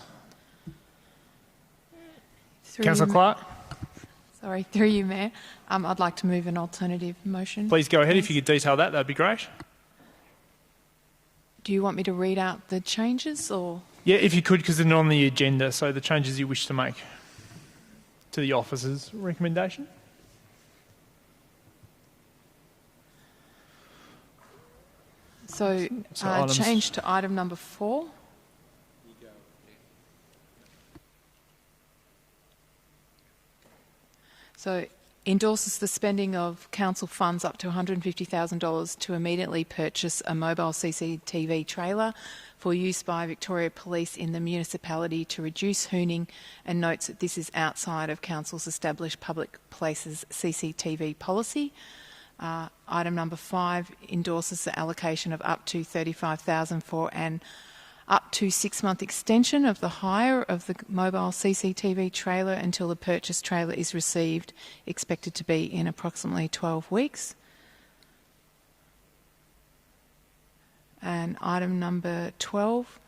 Councillor Clark? Sorry, through you, Mayor. I'd like to move an alternative motion. Please go ahead. If you could detail that, that'd be great. Do you want me to read out the changes, or...? Yeah, if you could, because they're not on the agenda, so the changes you wish to make to the officer's recommendation. So change to item number 4. So endorses the spending of council funds up to $150,000 to immediately purchase a mobile CCTV trailer for use by Victoria Police in the municipality to reduce hooning, and notes that this is outside of council's established public places CCTV policy. Item number 5 endorses the allocation of up to $35,000 for an up to 6-month extension of the hire of the mobile CCTV trailer until the purchased trailer is received, expected to be in approximately 12 weeks. And item number 12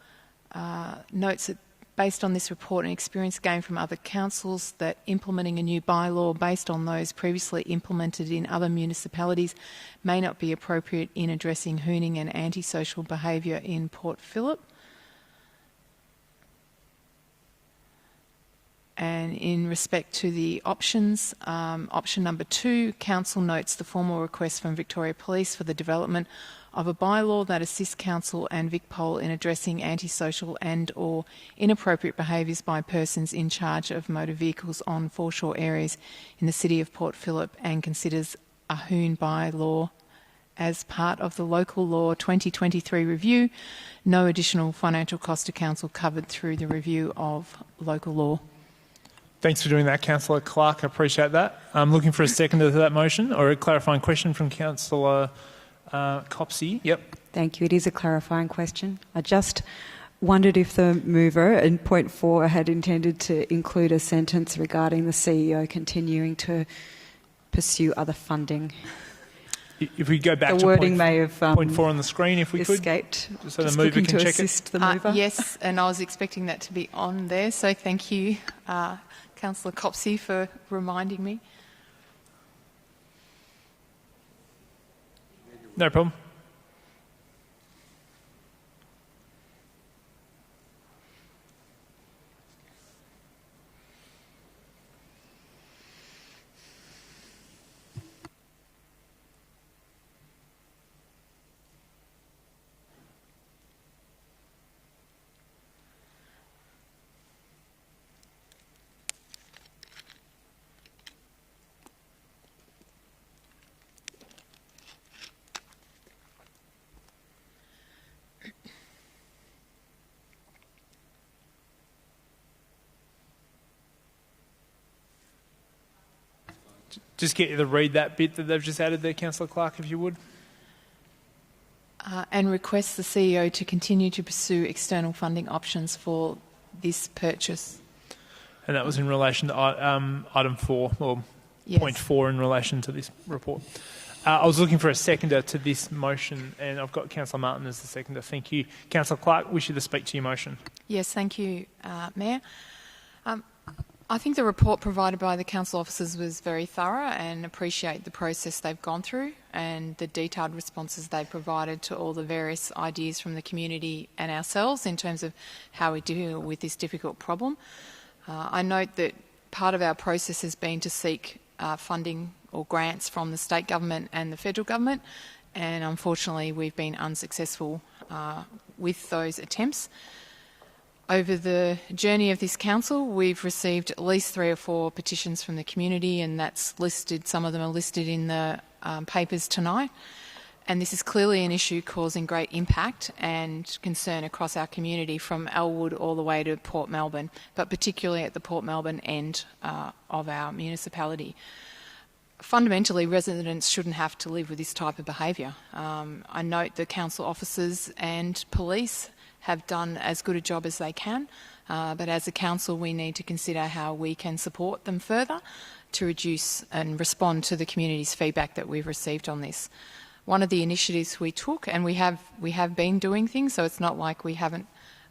notes that based on this report and experience gained from other councils, that implementing a new bylaw based on those previously implemented in other municipalities may not be appropriate in addressing hooning and antisocial behaviour in Port Phillip. And in respect to the options, option number 2, council notes the formal request from Victoria Police for the development of a bylaw that assists council and VicPol in addressing antisocial and or inappropriate behaviours by persons in charge of motor vehicles on foreshore areas in the city of Port Phillip, and considers a hoon bylaw as part of the Local Law 2023 review. No additional financial cost to council covered through the review of local law. Thanks for doing that, Councillor Clark. I appreciate that. I'm looking for a seconder to that motion, or a clarifying question from Councillor Copsey. Yep. Thank you. It is a clarifying question. I just wondered if the mover in point 4 had intended to include a sentence regarding the CEO continuing to pursue other funding. If we go back the to wording may have point 4 on the screen, if we escaped. could, just so the mover can check it. The mover. Yes, and I was expecting that to be on there, so thank you, Councillor Copsey, for reminding me. No problem. Just get you to read that bit that they've just added there, Councillor Clark, if you would. And request the CEO to continue to pursue external funding options for this purchase. And that was in relation to item 4, or point 4 in relation to this report. I was looking for a seconder to this motion, and I've got Councillor Martin as the seconder. Thank you. Councillor Clark, wish you to speak to your motion. Yes, thank you, Mayor. I think the report provided by the council officers was very thorough, and appreciate the process they've gone through and the detailed responses they've provided to all the various ideas from the community and ourselves in terms of how we deal with this difficult problem. I note that part of our process has been to seek funding or grants from the state government and the federal government, and unfortunately we've been unsuccessful with those attempts. Over the journey of this council, we've received at least 3 or 4 petitions from the community, and that's listed. Some of them are listed in the papers tonight. And this is clearly an issue causing great impact and concern across our community, from Elwood all the way to Port Melbourne, but particularly at the Port Melbourne end of our municipality. Fundamentally, residents shouldn't have to live with this type of behaviour. I note the council officers and police have done as good a job as they can, but as a council we need to consider how we can support them further to reduce and respond to the community's feedback that we've received on this. One of the initiatives we took, and we have been doing things, so it's not like we haven't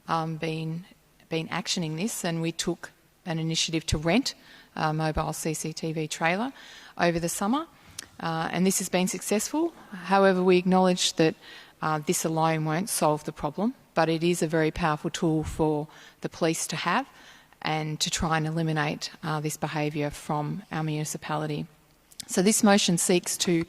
been actioning this, and we took an initiative to rent a mobile CCTV trailer over the summer, and this has been successful. However, we acknowledge that this alone won't solve the problem, but it is a very powerful tool for the police to have and to try and eliminate this behaviour from our municipality. So this motion seeks to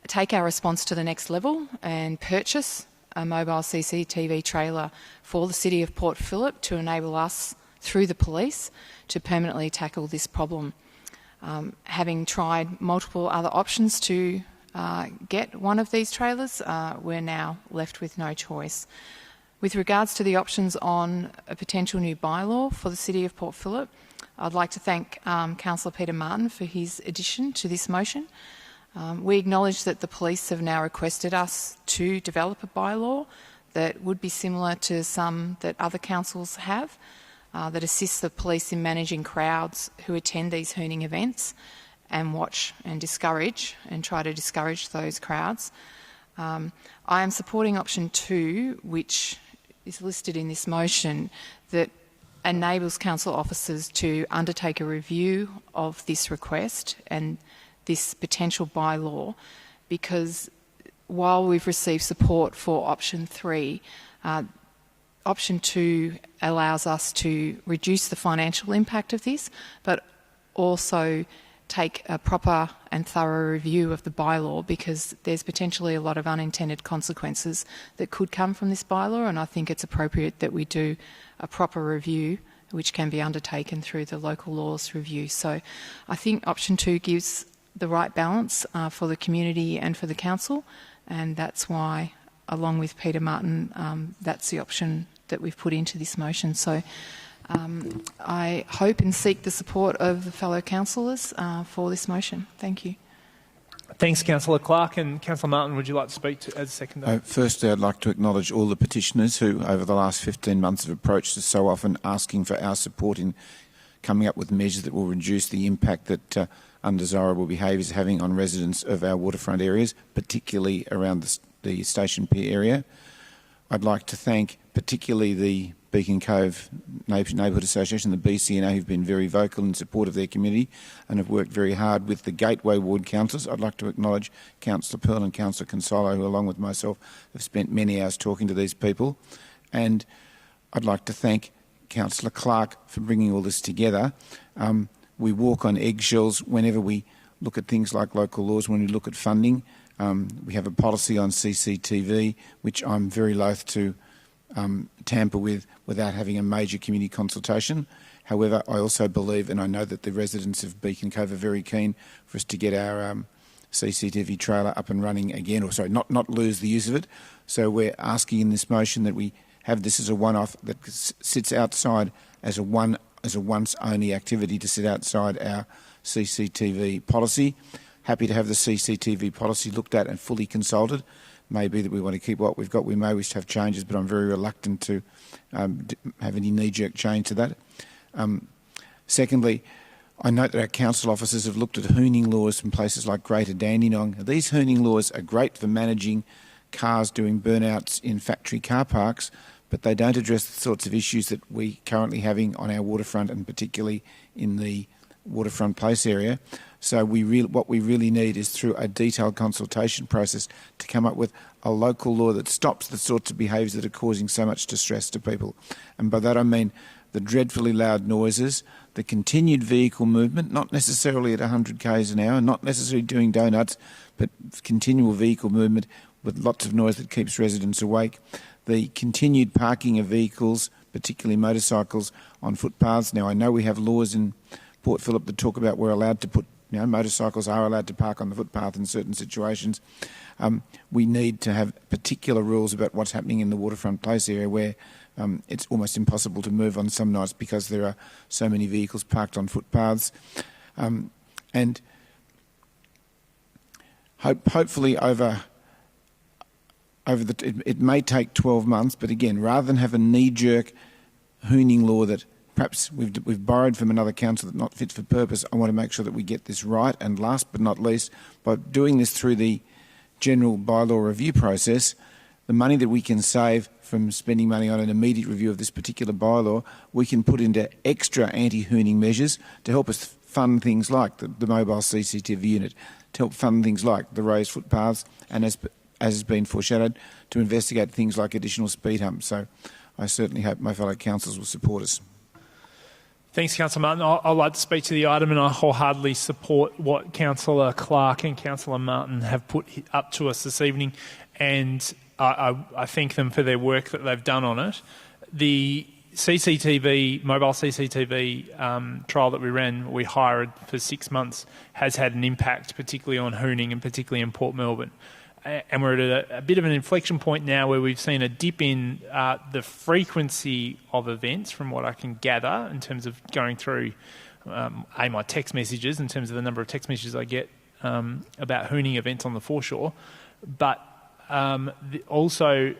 take our response to the next level and purchase a mobile CCTV trailer for the City of Port Phillip to enable us, through the police, to permanently tackle this problem. Having tried multiple other options to get one of these trailers, we're now left with no choice. With regards to the options on a potential new bylaw for the City of Port Phillip, I'd like to thank Councillor Peter Martin for his addition to this motion. We acknowledge that the police have now requested us to develop a bylaw that would be similar to some that other councils have, that assists the police in managing crowds who attend these hooning events and watch and discourage and try to discourage those crowds. I am supporting option 2, which is listed in this motion, that enables council officers to undertake a review of this request and this potential bylaw, because while we've received support for option 3, option 2 allows us to reduce the financial impact of this, but also take a proper and thorough review of the bylaw, because there's potentially a lot of unintended consequences that could come from this bylaw, and I think it's appropriate that we do a proper review which can be undertaken through the local laws review. So I think option 2 gives the right balance for the community and for the council, and that's why, along with Peter Martin, that's the option that we've put into this motion. So I hope and seek the support of the fellow councillors for this motion. Thank you. Thanks, Councillor Clark. And Councillor Martin, would you like to speak as a seconder? Firstly, I'd like to acknowledge all the petitioners who, over the last 15 months, have approached us so often asking for our support in coming up with measures that will reduce the impact that undesirable behaviour is having on residents of our waterfront areas, particularly around the Station Pier area. I'd like to thank particularly the Beacon Cove Neighbourhood Association, the BCNA, who've been very vocal in support of their community and have worked very hard with the Gateway Ward councillors. I'd like to acknowledge Councillor Pearl and Councillor Consolo, who, along with myself, have spent many hours talking to these people. And I'd like to thank Councillor Clark for bringing all this together. We walk on eggshells whenever we look at things like local laws, when we look at funding. We have a policy on CCTV, which I'm very loath to tamper with without having a major community consultation. However, I also believe, and I know that the residents of Beacon Cove are very keen for us to get our CCTV trailer up and running again, or sorry, not lose the use of it. So we're asking in this motion that we have this as a one-off that sits outside as a once-only activity to sit outside our CCTV policy. Happy to have the CCTV policy looked at and fully consulted. Maybe that we want to keep what we've got. We may wish to have changes, but I'm very reluctant to have any knee-jerk change to that. Secondly, I note that our council officers have looked at hooning laws from places like Greater Dandenong. These hooning laws are great for managing cars doing burnouts in factory car parks, but they don't address the sorts of issues that we currently having on our waterfront, and particularly in the waterfront place area. So what we really need is through a detailed consultation process to come up with a local law that stops the sorts of behaviours that are causing so much distress to people. And by that I mean the dreadfully loud noises, the continued vehicle movement, not necessarily at 100 k's an hour, not necessarily doing donuts, but continual vehicle movement with lots of noise that keeps residents awake, the continued parking of vehicles, particularly motorcycles, on footpaths. Now, I know we have laws in Port Phillip that talk about we're allowed to put, motorcycles are allowed to park on the footpath in certain situations. We need to have particular rules about what's happening in the waterfront place area where it's almost impossible to move on some nights because there are so many vehicles parked on footpaths. And hopefully it may take 12 months, but again, rather than have a knee-jerk hooning law that perhaps we've borrowed from another council that's not fit for purpose, I want to make sure that we get this right. And last but not least, by doing this through the general bylaw review process, the money that we can save from spending money on an immediate review of this particular bylaw, we can put into extra anti-hooning measures to help us fund things like the mobile CCTV unit, to help fund things like the raised footpaths, and as has been foreshadowed, to investigate things like additional speed humps. So I certainly hope my fellow councillors will support us. Thanks, Councillor Martin. I'd like to speak to the item, and I wholeheartedly support what Councillor Clark and Councillor Martin have put up to us this evening, and I thank them for their work that they've done on it. The mobile CCTV trial that we ran, we hired for 6 months, has had an impact, particularly on hooning and particularly in Port Melbourne. And we're at a bit of an inflection point now where we've seen a dip in the frequency of events, from what I can gather, in terms of going through my text messages, in terms of the number of text messages I get about hooning events on the foreshore, but also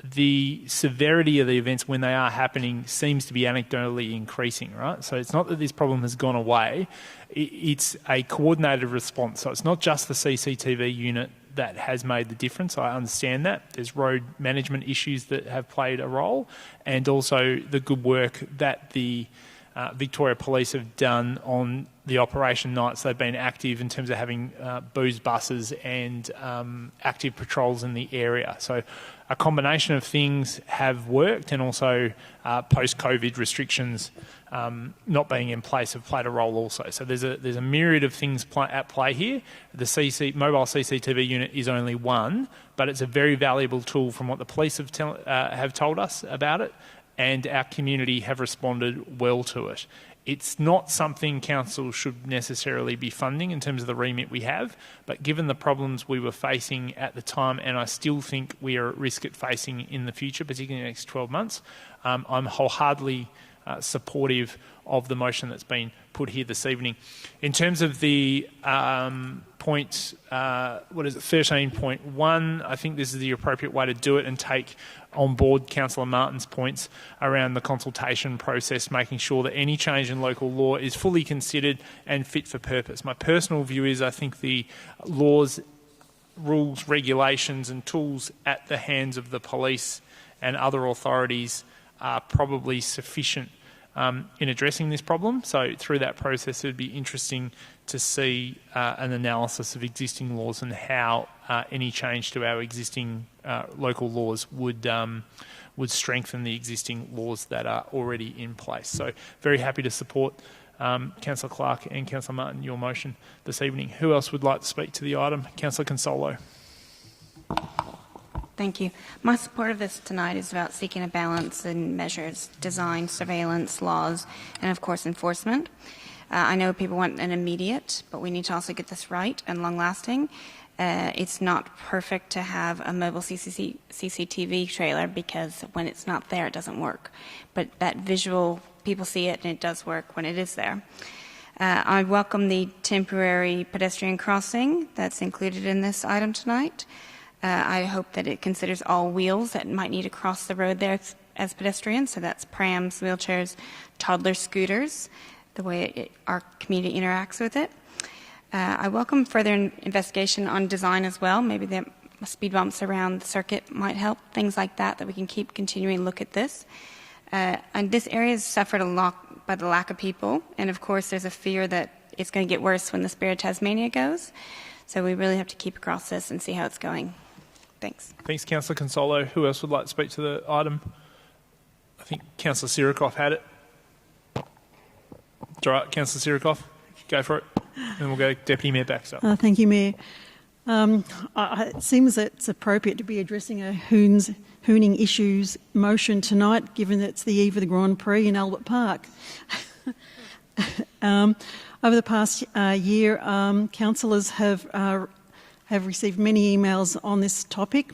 the severity of the events when they are happening seems to be anecdotally increasing, right? So it's not that this problem has gone away, it's a coordinated response. So it's not just the CCTV unit that has made the difference. I understand that. There's road management issues that have played a role, and also the good work that the Victoria Police have done on the operation nights. They've been active in terms of having booze buses and active patrols in the area. So a combination of things have worked, and also post-COVID restrictions not being in place have played a role also. So there's a myriad of things at play here. The mobile CCTV unit is only one, but it's a very valuable tool from what the police have told us about it, and our community have responded well to it. It's not something council should necessarily be funding in terms of the remit we have, but given the problems we were facing at the time, and I still think we are at risk at facing in the future, particularly in the next 12 months, I'm wholeheartedly supportive of the motion that's been put here this evening. In terms of the point, 13.1, I think this is the appropriate way to do it, and take on board Councillor Martin's points around the consultation process, making sure that any change in local law is fully considered and fit for purpose. My personal view is I think the laws, rules, regulations and tools at the hands of the police and other authorities are probably sufficient in addressing this problem. So through that process, it would be interesting to see an analysis of existing laws and how any change to our existing local laws would strengthen the existing laws that are already in place. So very happy to support Councillor Clark and Councillor Martin, your motion this evening. Who else would like to speak to the item? Councillor Consolo. Thank you. My support of this tonight is about seeking a balance in measures, design, surveillance, laws, and of course enforcement. I know people want an immediate, but we need to also get this right and long-lasting. It's not perfect to have a mobile CCTV trailer, because when it's not there, it doesn't work. But that visual, people see it and it does work when it is there. I welcome the temporary pedestrian crossing that's included in this item tonight. I hope that it considers all wheels that might need to cross the road there as pedestrians, so that's prams, wheelchairs, toddler scooters, the way our community interacts with it. I welcome further investigation on design as well. Maybe the speed bumps around the circuit might help, things like that we can keep continuing to look at this. And this area has suffered a lot by the lack of people, and of course there's a fear that it's going to get worse when the Spirit of Tasmania goes. So we really have to keep across this and see how it's going. Thanks. Thanks, Councillor Consolo. Who else would like to speak to the item? I think Councillor Sirikoff had it. It's all right, Councillor Sirikoff, go for it. And we'll go Deputy Mayor Baxter. Thank you, Mayor. It seems that it's appropriate to be addressing a hooning issues motion tonight, given that it's the eve of the Grand Prix in Albert Park. Over the past year, councillors have received many emails on this topic,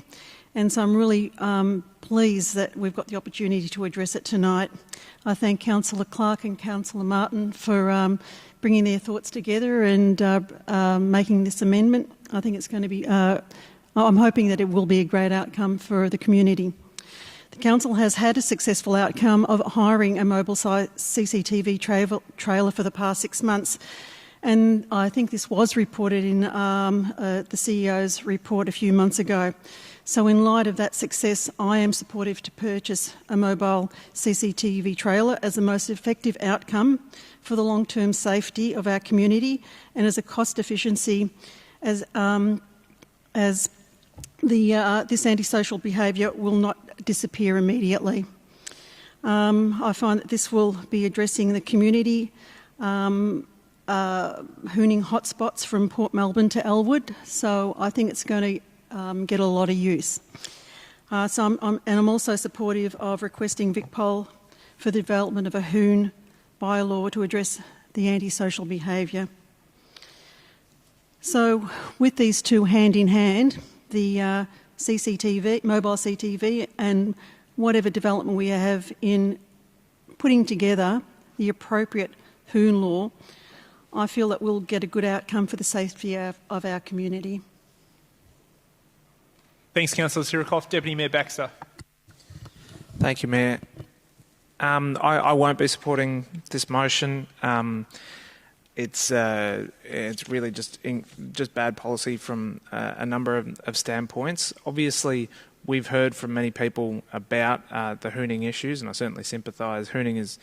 and so I'm really pleased that we've got the opportunity to address it tonight. I thank Councillor Clark and Councillor Martin for bringing their thoughts together and making this amendment. I think it's going to be, I'm hoping that it will be a great outcome for the community. The Council has had a successful outcome of hiring a mobile CCTV trailer for the past 6 months, and I think this was reported in the CEO's report a few months ago. So in light of that success, I am supportive to purchase a mobile CCTV trailer as the most effective outcome for the long-term safety of our community and as a cost efficiency as this antisocial behaviour will not disappear immediately. I find that this will be addressing the community hooning hotspots from Port Melbourne to Elwood, so I think it's going to get a lot of use. I'm also supportive of requesting VicPol for the development of a hoon bylaw to address the antisocial behaviour. So with these two hand in hand, the CCTV, mobile CCTV, and whatever development we have in putting together the appropriate hoon law, I feel that we'll get a good outcome for the safety of our community. Thanks, Councillor Sirikoff. Deputy Mayor Baxter. Thank you, Mayor. I won't be supporting this motion. It's really just bad policy from a number of standpoints. Obviously, we've heard from many people about the hooning issues, and I certainly sympathise. Hooning is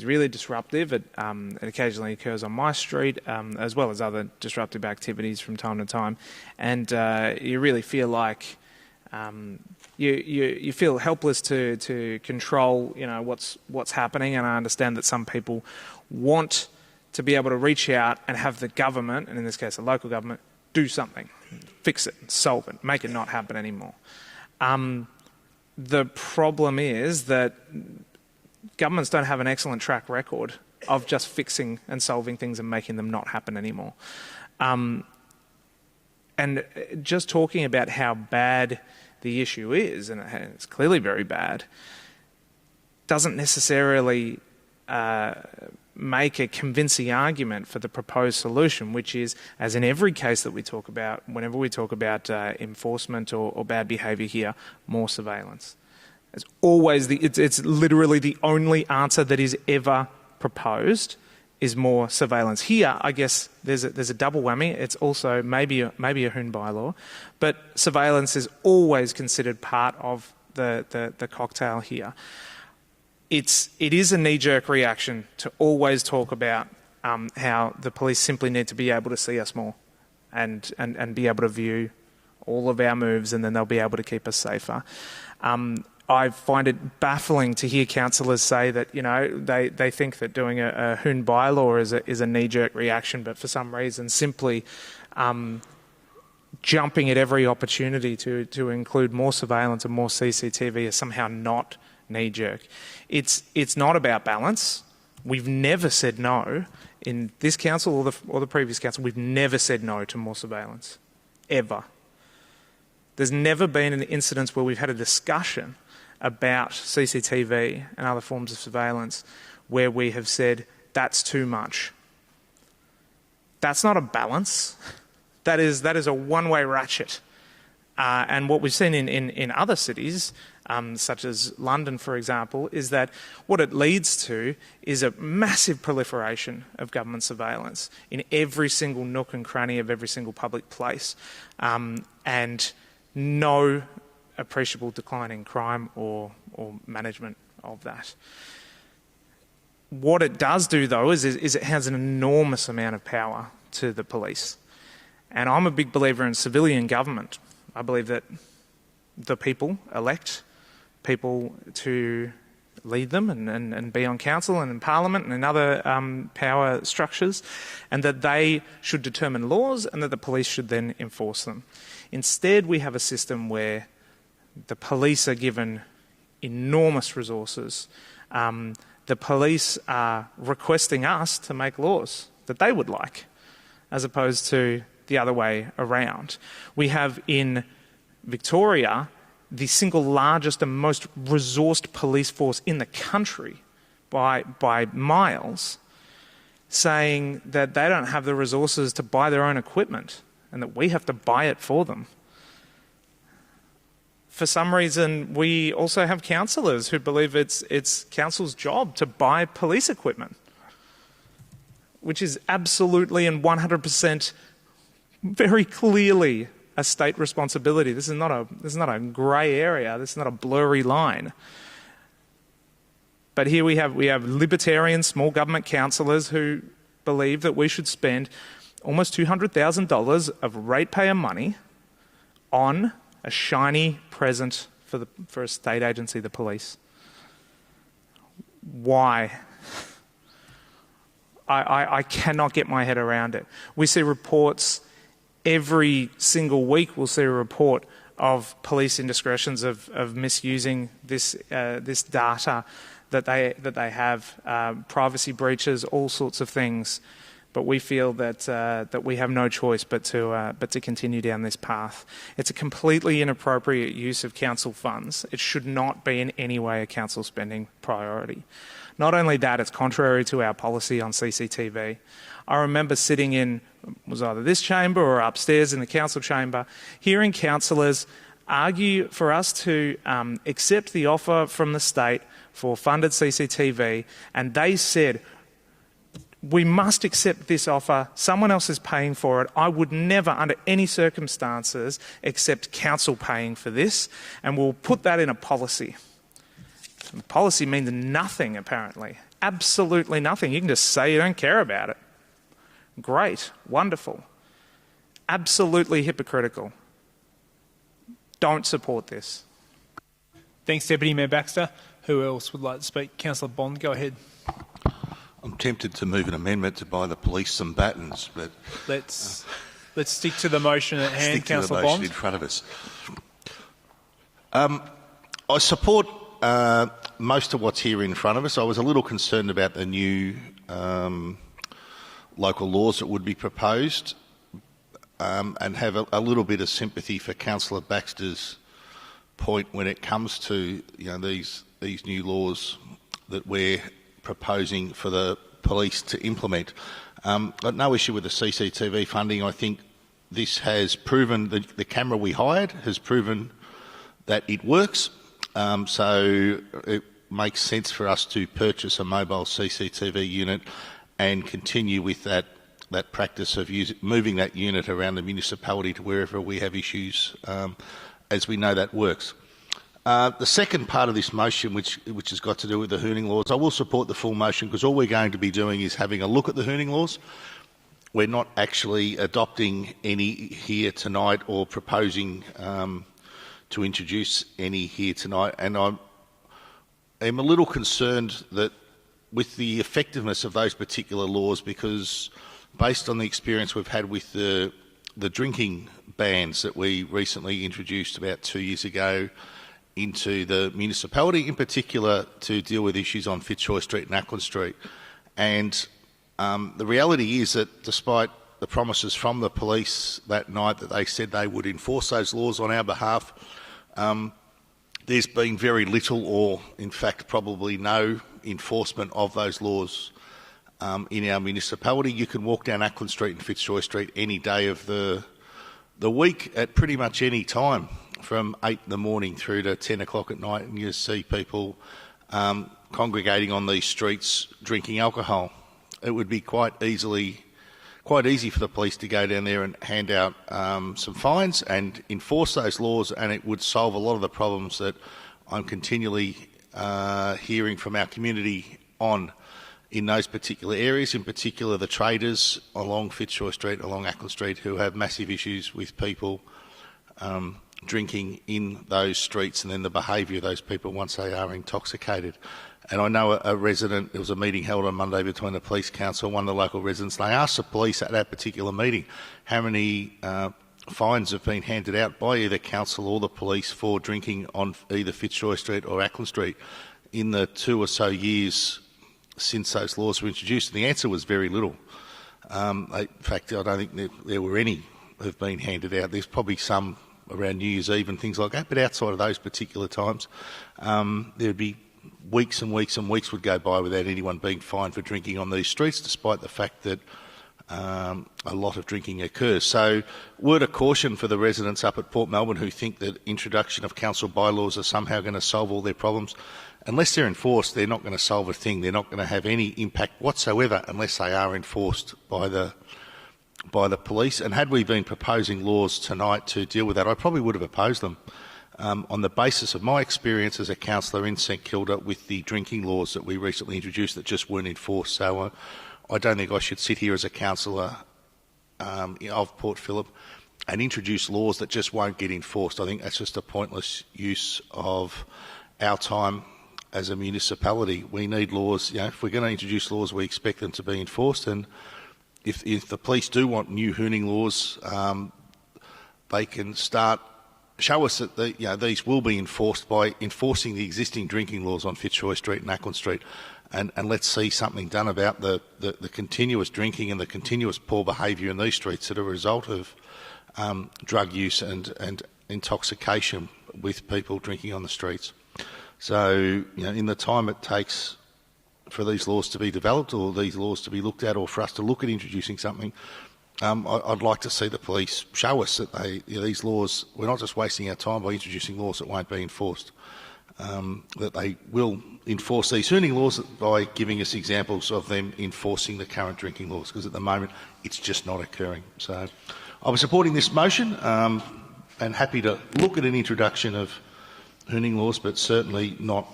really disruptive. It occasionally occurs on my street, as well as other disruptive activities from time to time, and you really feel like you feel helpless to control, what's happening. And I understand that some people want to be able to reach out and have the government, and in this case the local government, do something, fix it, solve it, make it not happen anymore. The problem is that governments don't have an excellent track record of just fixing and solving things and making them not happen anymore. And just talking about how bad the issue is, and it's clearly very bad, doesn't necessarily make a convincing argument for the proposed solution, which is, as in every case that we talk about, whenever we talk about enforcement or bad behaviour here, more surveillance. It's always it's literally the only answer that is ever proposed is more surveillance. Here, I guess there's a double whammy. It's also maybe a hoon bylaw, but surveillance is always considered part of the cocktail here. It is a knee-jerk reaction to always talk about how the police simply need to be able to see us more and be able to view all of our moves, and then they'll be able to keep us safer. I find it baffling to hear councillors say that they think that doing a hoon bylaw is a knee-jerk reaction, but for some reason simply jumping at every opportunity to include more surveillance and more CCTV is somehow not knee-jerk. It's not about balance. We've never said no in this council or the previous council. We've never said no to more surveillance, ever. There's never been an incident where we've had a discussion about CCTV and other forms of surveillance where we have said that's too much. That's not a balance. That is a one-way ratchet. And what we've seen in other cities, such as London, for example, is that what it leads to is a massive proliferation of government surveillance in every single nook and cranny of every single public place, and no appreciable decline in crime or management of that. What it does do, though, is it has an enormous amount of power to the police. And I'm a big believer in civilian government. I believe that the people elect people to lead them and be on council and in parliament and in other power structures, and that they should determine laws and that the police should then enforce them. Instead, we have a system where the police are given enormous resources. The police are requesting us to make laws that they would like, as opposed to the other way around. We have in Victoria the single largest and most resourced police force in the country by miles, saying that they don't have the resources to buy their own equipment and that we have to buy it for them. For some reason, we also have councillors who believe it's council's job to buy police equipment, which is absolutely and 100% very clearly a state responsibility. This is not a grey area. This is not a blurry line. But here we have libertarian small government councillors who believe that we should spend almost $200,000 of ratepayer money on a shiny present for a state agency, the police. Why? I cannot get my head around it. We see reports every single week. We'll see a report of police indiscretions of misusing this data that they have, privacy breaches, all sorts of things. But we feel that we have no choice but to continue down this path. It's a completely inappropriate use of council funds. It should not be in any way a council spending priority. Not only that, it's contrary to our policy on CCTV. I remember sitting in, was either this chamber or upstairs in the council chamber, hearing councillors argue for us to accept the offer from the state for funded CCTV, and they said, we must accept this offer. Someone else is paying for it. I would never, under any circumstances, accept council paying for this, and we'll put that in a policy. And policy means nothing, apparently. Absolutely nothing. You can just say you don't care about it. Great. Wonderful. Absolutely hypocritical. Don't support this. Thanks, Deputy Mayor Baxter. Who else would like to speak? Councillor Bond, go ahead. I'm tempted to move an amendment to buy the police some batons, but let's stick to the motion at hand, Councillor Bond. Stick to the motion in front of us. I support most of what's here in front of us. I was a little concerned about the new local laws that would be proposed, and have a little bit of sympathy for Councillor Baxter's point when it comes to these new laws that we're proposing for the police to implement. Got no issue with the CCTV funding. I think this has proven, the camera we hired has proven that it works. So it makes sense for us to purchase a mobile CCTV unit and continue with that practice of moving that unit around the municipality to wherever we have issues, as we know that works. The second part of this motion, which has got to do with the hooning laws, I will support the full motion because all we're going to be doing is having a look at the hooning laws. We're not actually adopting any here tonight or proposing to introduce any here tonight. And I'm a little concerned that with the effectiveness of those particular laws, because based on the experience we've had with the drinking bans that we recently introduced about 2 years ago into the municipality, in particular to deal with issues on Fitzroy Street and Ackland Street. And the reality is that despite the promises from the police that night that they said they would enforce those laws on our behalf, there's been very little or, in fact, probably no enforcement of those laws in our municipality. You can walk down Ackland Street and Fitzroy Street any day of the week at pretty much any time, from 8 in the morning through to 10 o'clock at night, and you see people congregating on these streets drinking alcohol. It would be quite easy for the police to go down there and hand out some fines and enforce those laws, and it would solve a lot of the problems that I'm continually hearing from our community on in those particular areas, in particular the traders along Fitzroy Street, along Ackland Street, who have massive issues with people drinking in those streets, and then the behaviour of those people once they are intoxicated. And I know a resident, there was a meeting held on Monday between the police council and one of the local residents. They asked the police at that particular meeting how many fines have been handed out by either council or the police for drinking on either Fitzroy Street or Ackland Street in the 2 or so years since those laws were introduced. And the answer was very little. In fact, I don't think there were any have been handed out. There's probably some around New Year's Eve and things like that, but outside of those particular times, there'd be weeks and weeks and weeks would go by without anyone being fined for drinking on these streets, despite the fact that a lot of drinking occurs. So, word of caution for the residents up at Port Melbourne who think that introduction of council bylaws are somehow going to solve all their problems. Unless they're enforced, they're not going to solve a thing. They're not going to have any impact whatsoever unless they are enforced by the police. And had we been proposing laws tonight to deal with that, I probably would have opposed them on the basis of my experience as a councillor in St Kilda with the drinking laws that we recently introduced that just weren't enforced. So I don't think I should sit here as a councillor of Port Phillip and introduce laws that just won't get enforced. I think that's just a pointless use of our time as a municipality. We need laws. If we're going to introduce laws, we expect them to be enforced. And if the police do want new hooning laws, they can show us that these will be enforced by enforcing the existing drinking laws on Fitzroy Street and Ackland Street. And let's see something done about the continuous drinking and the continuous poor behaviour in these streets that are a result of drug use and intoxication with people drinking on the streets. So, in the time it takes for these laws to be developed or these laws to be looked at, or for us to look at introducing something, I'd like to see the police show us that these laws, we're not just wasting our time by introducing laws that won't be enforced, that they will enforce these hooning laws by giving us examples of them enforcing the current drinking laws, because at the moment it's just not occurring. So I'm supporting this motion and happy to look at an introduction of hooning laws, but certainly not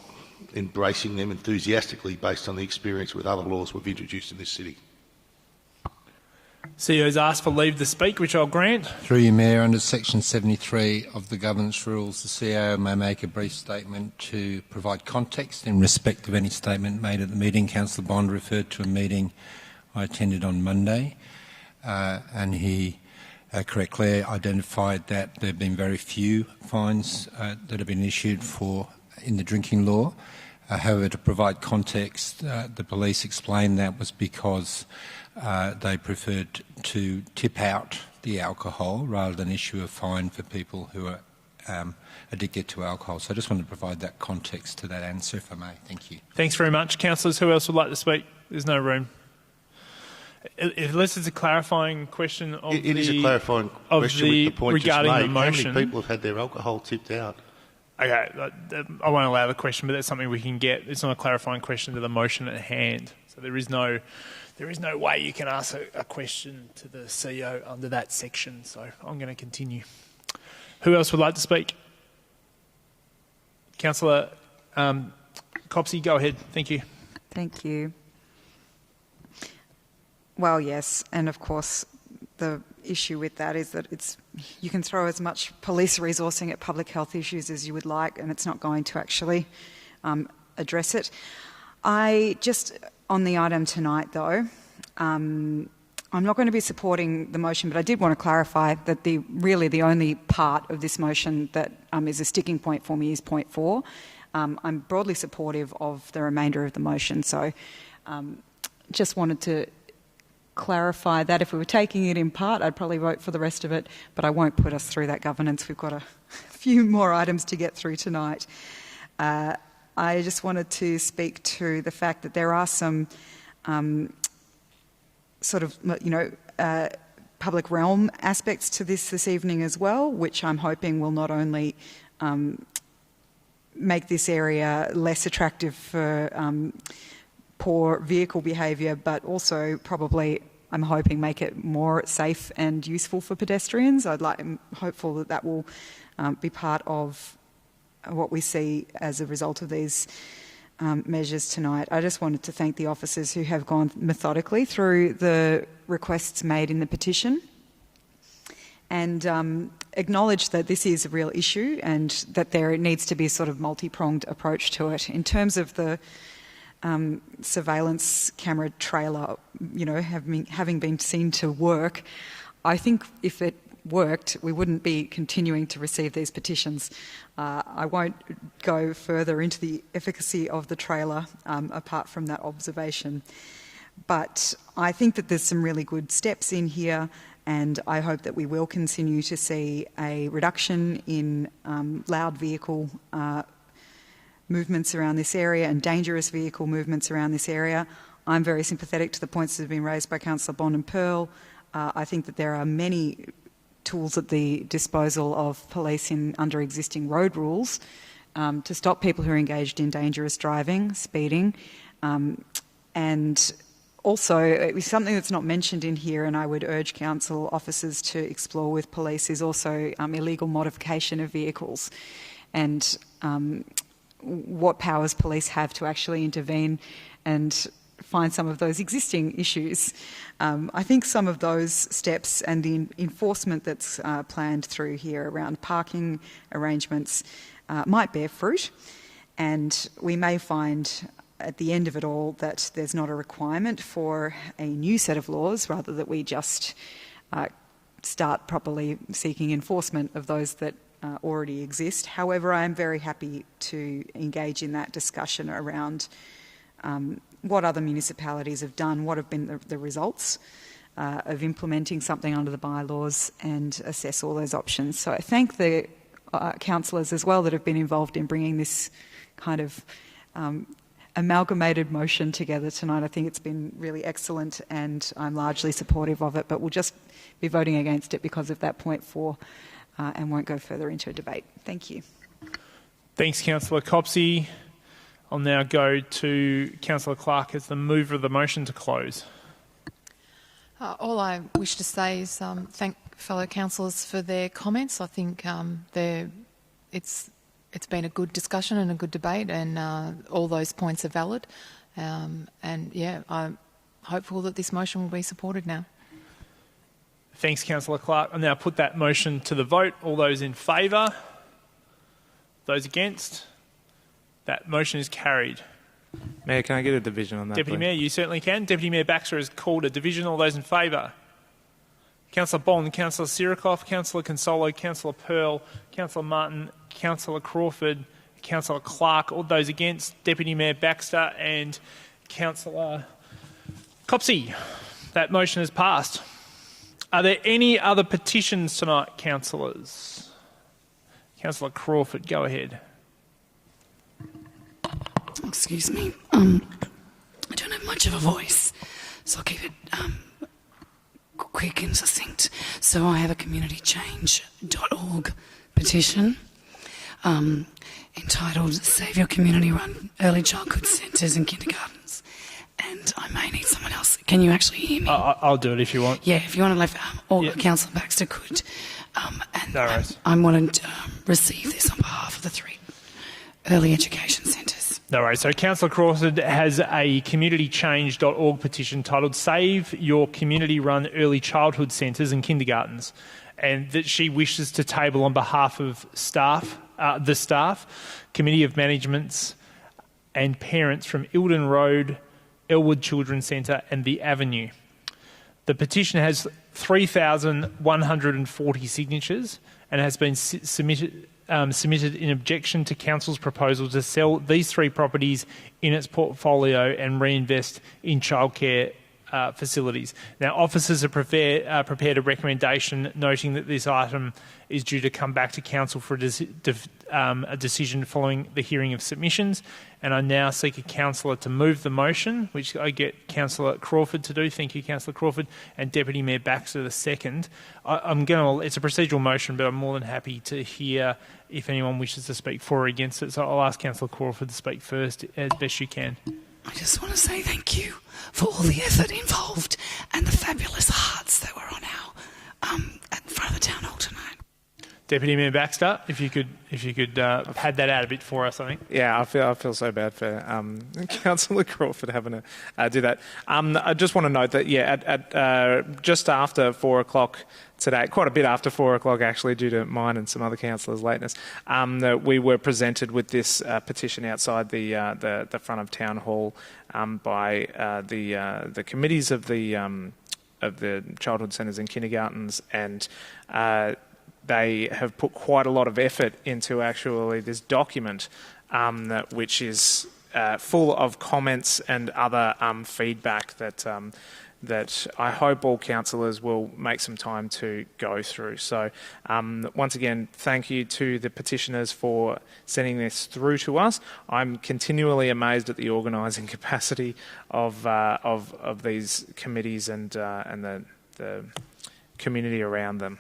embracing them enthusiastically based on the experience with other laws we've introduced in this city. CEO's asked for leave to speak, which I'll grant. Through you, Mayor, under Section 73 of the Governance Rules, the CEO may make a brief statement to provide context in respect of any statement made at the meeting. Councillor Bond referred to a meeting I attended on Monday, and he correctly identified that there have been very few fines that have been issued in the drinking law. However, to provide context, the police explained that was because they preferred to tip out the alcohol rather than issue a fine for people who are addicted to alcohol. So I just wanted to provide that context to that answer, if I may. Thank you. Thanks very much. Councillors, who else would like to speak? There's no room. Unless it's a clarifying question of it is a clarifying question with the point regarding just made. the motion. How many people have had their alcohol tipped out? Okay, I won't allow the question, but that's something we can get. It's not a clarifying question to the motion at hand. So there is no way you can ask a question to the CEO under that section. So I'm going to continue. Who else would like to speak? Councillor Copsey, go ahead. Thank you. Thank you. Well, yes, and of course the issue with that is that you can throw as much police resourcing at public health issues as you would like, and it's not going to actually address it. On the item tonight, though, I'm not going to be supporting the motion, but I did want to clarify that the only part of this motion that is a sticking point for me is point 4. I'm broadly supportive of the remainder of the motion, so just wanted to clarify that. If we were taking it in part, I'd probably vote for the rest of it, but I won't put us through that governance. We've got a few more items to get through tonight. I just wanted to speak to the fact that there are some sort of, public realm aspects to this evening as well, which I'm hoping will not only make this area less attractive for poor vehicle behaviour, but also probably, I'm hoping, make it more safe and useful for pedestrians. I'm hopeful that that will be part of what we see as a result of these measures tonight. I just wanted to thank the officers who have gone methodically through the requests made in the petition and acknowledge that this is a real issue and that there needs to be a sort of multi-pronged approach to it. In terms of the surveillance camera trailer, having been seen to work, I think if it worked, we wouldn't be continuing to receive these petitions. I won't go further into the efficacy of the trailer apart from that observation. But I think that there's some really good steps in here, and I hope that we will continue to see a reduction in loud vehicle movements around this area and dangerous vehicle movements around this area. I'm very sympathetic to the points that have been raised by Councillor Bond and Pearl. I think that there are many tools at the disposal of police under existing road rules to stop people who are engaged in dangerous driving, speeding, and also something that's not mentioned in here, and I would urge council officers to explore with police, is also illegal modification of vehicles and what powers police have to actually intervene and find some of those existing issues. I think some of those steps and the enforcement that's planned through here around parking arrangements might bear fruit, and we may find at the end of it all that there's not a requirement for a new set of laws, rather that we just start properly seeking enforcement of those that already exist. However, I am very happy to engage in that discussion around what other municipalities have done, what have been the results of implementing something under the bylaws, and assess all those options. So I thank the councillors as well that have been involved in bringing this kind of amalgamated motion together tonight. I think it's been really excellent and I'm largely supportive of it, but we'll just be voting against it because of that point 4 and won't go further into a debate. Thank you. Thanks, Councillor Copsey. I'll now go to Councillor Clark as the mover of the motion to close. All I wish to say is thank fellow councillors for their comments. I think it's been a good discussion and a good debate, and all those points are valid. And yeah, I'm hopeful that this motion will be supported now. Thanks, Councillor Clark. I'll now put that motion to the vote. All those in favour? Those against? That motion is carried. Mayor, can I get a division on that, Deputy please? Mayor, you certainly can. Deputy Mayor Baxter has called a division. All those in favour? Councillor Bond, Councillor Sirikoff, Councillor Consolo, Councillor Pearl, Councillor Martin, Councillor Crawford, Councillor Clark. All those against? Deputy Mayor Baxter and Councillor Copsey. That motion is passed. Are there any other petitions tonight, councillors? Councillor Crawford, go ahead. Excuse me. I don't have much of a voice, so I'll keep it quick and succinct. So I have a communitychange.org petition entitled Save Your Community Run Early Childhood Centres and Kindergartens. And I may need someone else. Can you actually hear me? I'll do it if you want. Yeah, if you want to leave, or Councillor Baxter could. No worries. I'm wanting to receive this on behalf of the 3 early education centres. No worries. So Councillor Crawford has a communitychange.org petition titled Save Your Community-Run Early Childhood Centres and Kindergartens, and that she wishes to table on behalf of the staff, Committee of Managements and parents from Eildon Road, Elwood Children's Centre and The Avenue. The petition has 3,140 signatures and has been submitted in objection to Council's proposal to sell these 3 properties in its portfolio and reinvest in childcare facilities. Now, officers have prepared a recommendation noting that this item is due to come back to Council for a decision following the hearing of submissions, and I now seek a councillor to move the motion, which I get Councillor Crawford to do. Thank you, Councillor Crawford, and Deputy Mayor Baxter the second. It's a procedural motion, but I'm more than happy to hear if anyone wishes to speak for or against it. So I'll ask Councillor Crawford to speak first, as best you can. I just want to say thank you for all the effort involved and the fabulous hearts that were on our at the front of the town hall tonight. Deputy Mayor Baxter, if you could pad that out a bit for us, I think. Yeah, I feel so bad for Councillor Crawford having to do that. I just want to note that at just after 4 o'clock today, quite a bit after 4 o'clock actually, due to mine and some other councillors' lateness, we were presented with this petition outside the front of Town Hall by the committees of the childhood centres and kindergartens, and they have put quite a lot of effort into actually this document, which is full of comments and other feedback that I hope all councillors will make some time to go through. So once again, thank you to the petitioners for sending this through to us. I'm continually amazed at the organising capacity of these committees and the community around them.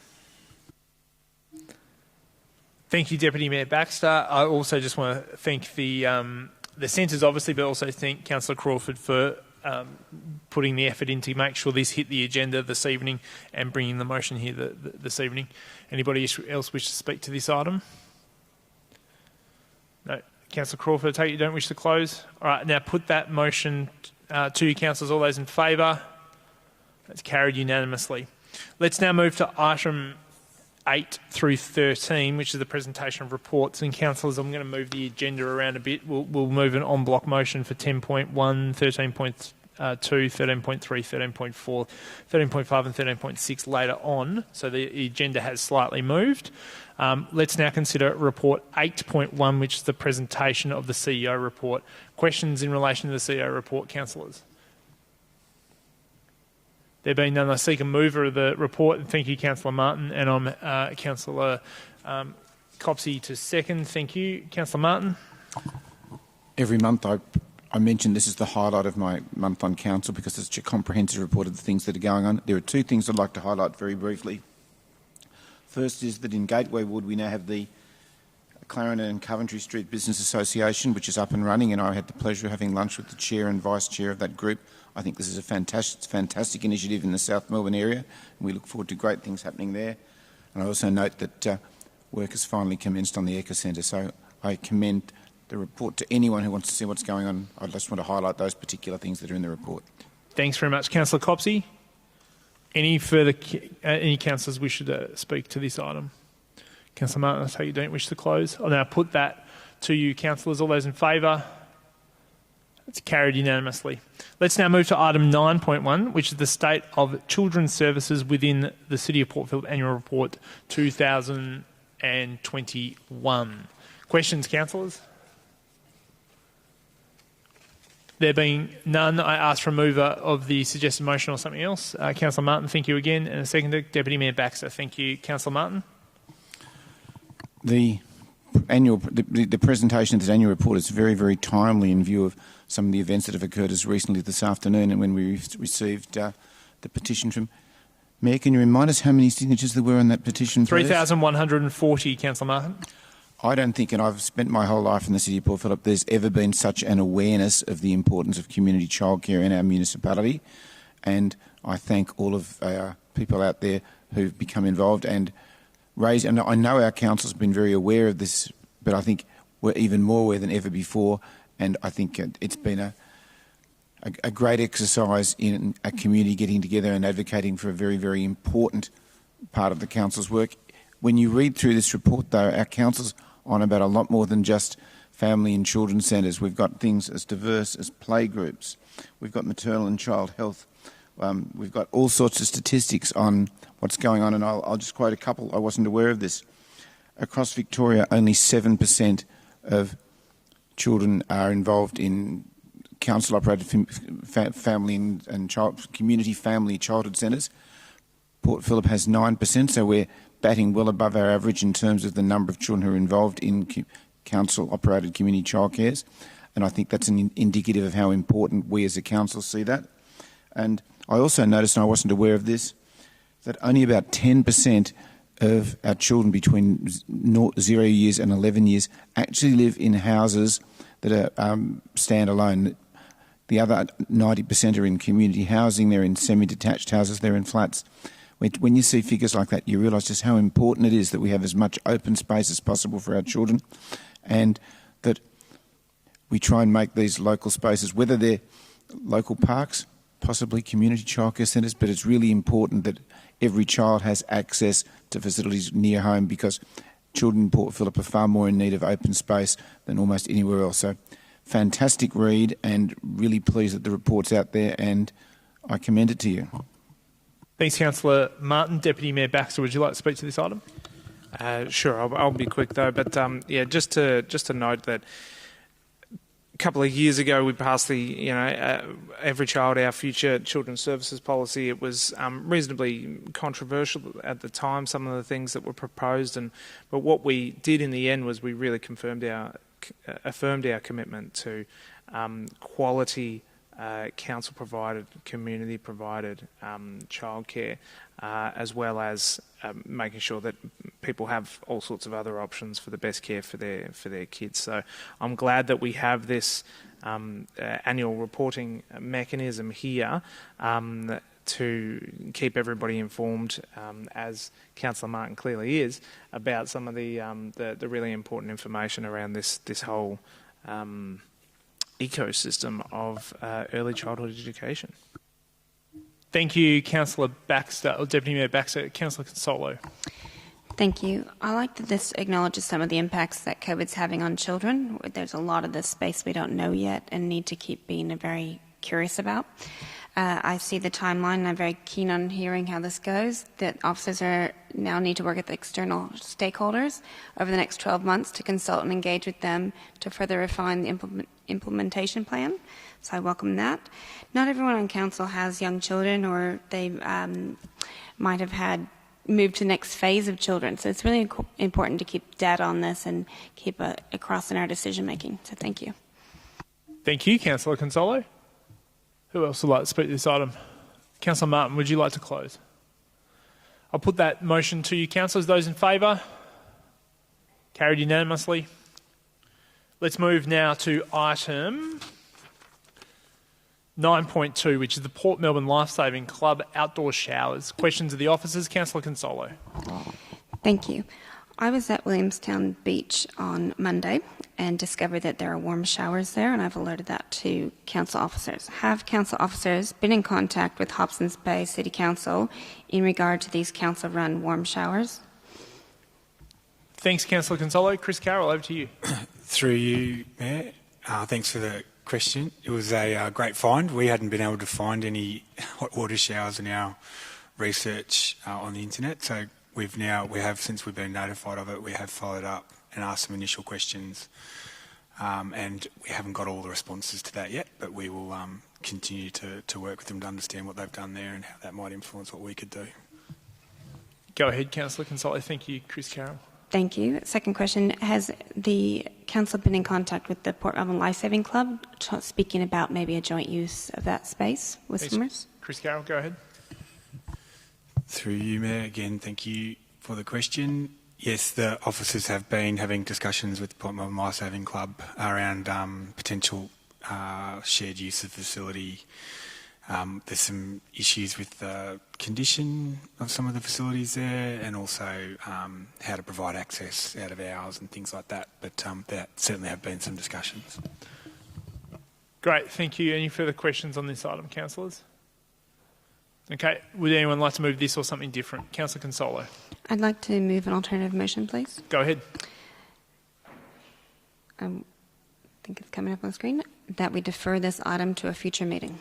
Thank you, Deputy Mayor Baxter. I also just want to thank the centres, obviously, but also thank Councillor Crawford for putting the effort in to make sure this hit the agenda this evening and bringing the motion here this evening. Anybody else wish to speak to this item? No. Councillor Crawford, I take it you don't wish to close? All right, now put that motion to you, councillors. All those in favour? That's carried unanimously. Let's now move to item 8 through 13, which is the presentation of reports. And councillors, I'm going to move the agenda around a bit. We'll move an en bloc motion for 10.1, 13.2, 13.3, 13.4, 13.5 and 13.6 later on. So the agenda has slightly moved. Let's now consider report 8.1, which is the presentation of the CEO report. Questions in relation to the CEO report, councillors? There being none, I seek a mover of the report. Thank you, Councillor Martin, and I'm Councillor Copsey to second. Thank you. Councillor Martin. Every month I mention this is the highlight of my month on council because it's such a comprehensive report of the things that are going on. There are two things I'd like to highlight very briefly. First is that in Gateway Wood we now have the Clarendon and Coventry Street Business Association, which is up and running, and I had the pleasure of having lunch with the chair and vice chair of that group. I think this is a fantastic initiative in the South Melbourne area, and we look forward to great things happening there. And I also note that work has finally commenced on the Eco Centre, so I commend the report to anyone who wants to see what's going on. I just want to highlight those particular things that are in the report. Thanks very much, Councillor Copsey. Any further any councillors wish to speak to this item? Councillor Martin, I take you don't wish to close. I'll now put that to you, councillors. All those in favour? It's carried unanimously. Let's now move to item 9.1, which is the state of children's services within the City of Port Phillip Annual Report 2021. Questions, councillors? There being none, I ask for a mover of the suggested motion or something else. Councillor Martin, thank you again. And a seconder, Deputy Mayor Baxter. Thank you. Councillor Martin. The presentation of this annual report is very, very timely in view of some of the events that have occurred as recently this afternoon and when we received the petition from... Mayor, can you remind us how many signatures there were on that petition, please? 3,140, Councillor Martin. I don't think, and I've spent my whole life in the City of Port Phillip, there's ever been such an awareness of the importance of community childcare in our municipality. And I thank all of our people out there who've become involved and raised, and I know our council's been very aware of this, but I think we're even more aware than ever before, and I think it's been a great exercise in a community getting together and advocating for a very, very important part of the council's work. When you read through this report, though, our council's on about a lot more than just family and children's centres. We've got things as diverse as playgroups. We've got maternal and child health. We've got all sorts of statistics on what's going on, and I'll just quote a couple. I wasn't aware of this. Across Victoria, only 7% of children are involved in council-operated family and community family childhood centres. Port Phillip has 9%, so we're batting well above our average in terms of the number of children who are involved in council-operated community childcares, and I think that's an indicative of how important we as a council see that. And I also noticed, and I wasn't aware of this, that only about 10% of our children between 0 years and 11 years actually live in houses that are standalone. The other 90% are in community housing, they're in semi-detached houses, they're in flats. When you see figures like that, you realise just how important it is that we have as much open space as possible for our children, and that we try and make these local spaces, whether they're local parks, possibly community childcare centres, but it's really important that every child has access to facilities near home, because children in Port Phillip are far more in need of open space than almost anywhere else. So fantastic read, and really pleased that the report's out there, and I commend it to you. Thanks, Councillor Martin. Deputy Mayor Baxter, would you like to speak to this item? Sure, I'll be quick though. But just to note that a couple of years ago we passed the Every Child Our Future Children's Services policy. It was reasonably controversial at the time, some of the things that were proposed, but what we did in the end was we really affirmed our commitment to quality council-provided, community-provided childcare, as well as making sure that people have all sorts of other options for the best care for their kids. So I'm glad that we have this annual reporting mechanism here to keep everybody informed, as Councillor Martin clearly is, about some of the really important information around this whole ecosystem of early childhood education. Thank you, Councillor Baxter, or Deputy Mayor Baxter. Councillor Consolo. Thank you. I like that this acknowledges some of the impacts that COVID's having on children. There's a lot of this space we don't know yet and need to keep being very curious about. I see the timeline, and I'm very keen on hearing how this goes, that officers now need to work with external stakeholders over the next 12 months to consult and engage with them to further refine the implementation plan. So I welcome that. Not everyone on council has young children, or they might have moved to the next phase of children. So it's really important to keep data on this and keep across in our decision making. So thank you. Thank you, Councillor Consolo. Who else would like to speak to this item? Councillor Martin, would you like to close? I'll put that motion to you, councillors. Those in favour? Carried unanimously. Let's move now to item 9.2, which is the Port Melbourne Lifesaving Club outdoor showers. Questions of the officers. Councillor Consolo. Thank you. I was at Williamstown Beach on Monday and discovered that there are warm showers there, and I've alerted that to council officers. Have council officers been in contact with Hobsons Bay City Council in regard to these council-run warm showers? Thanks, Councillor Consolo. Chris Carroll, over to you. Through you, Mayor. Thanks for the question. It was a great find. We hadn't been able to find any hot water showers in our research on the internet, so we have, since we've been notified of it, we have followed up and asked some initial questions, and we haven't got all the responses to that yet, but we will continue to work with them to understand what they've done there and how that might influence what we could do. Go ahead, Councillor Consolo. Thank you, Chris Carroll. Thank you. Second question, has the council been in contact with the Port Melbourne Lifesaving Club, speaking about maybe a joint use of that space with swimmers? Chris Carroll, go ahead. Through you, Mayor, again, thank you for the question. Yes, the officers have been having discussions with the Port Melbourne Lifesaving Club around potential shared use of the facility. There's some issues with the condition of some of the facilities there, and also how to provide access out of hours and things like that. But there certainly have been some discussions. Great, thank you. Any further questions on this item, councillors? Okay, would anyone like to move this or something different? Councillor Consolo. I'd like to move an alternative motion, please. Go ahead. I think it's coming up on the screen, that we defer this item to a future meeting.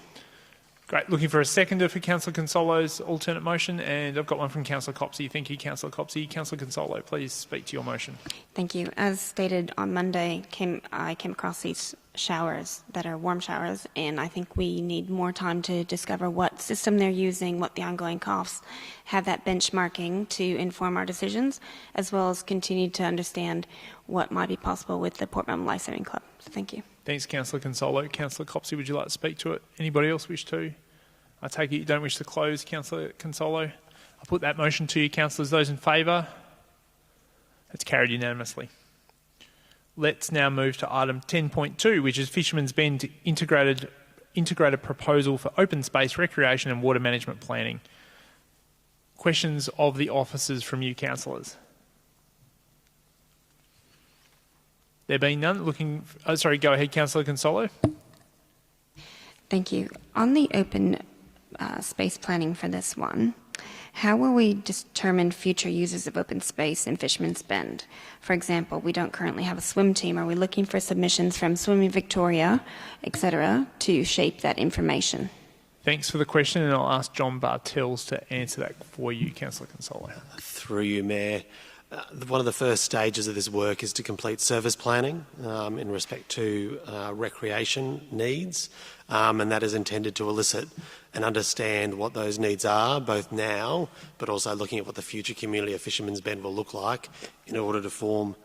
Great. Looking for a seconder for Councillor Consolo's alternate motion, and I've got one from Councillor Copsey. Thank you, Councillor Copsey. Councillor Consolo, please speak to your motion. Thank you. As stated on Monday, I came across these showers that are warm showers, and I think we need more time to discover what system they're using, what the ongoing costs, have that benchmarking to inform our decisions, as well as continue to understand what might be possible with the Port Melbourne Lifesaving Club. So thank you. Thanks, Councillor Consolo. Councillor Copsey, would you like to speak to it? Anybody else wish to? I take it you don't wish to close, Councillor Consolo. I'll put that motion to you, councillors. Those in favour? It's carried unanimously. Let's now move to item 10.2, which is Fisherman's Bend integrated proposal for open space, recreation and water management planning. Questions of the officers from you, councillors? There being none, go ahead, Councillor Consolo. Thank you. On the open space planning for this one, how will we determine future users of open space in Fisherman's Bend? For example, we don't currently have a swim team. Are we looking for submissions from Swimming Victoria, etc., to shape that information? Thanks for the question, and I'll ask John Bartels to answer that for you, Councillor Consolo. Through you, Mayor. One of the first stages of this work is to complete service planning in respect to recreation needs, and that is intended to elicit and understand what those needs are, both now, but also looking at what the future community of Fisherman's Bend will look like in order to form,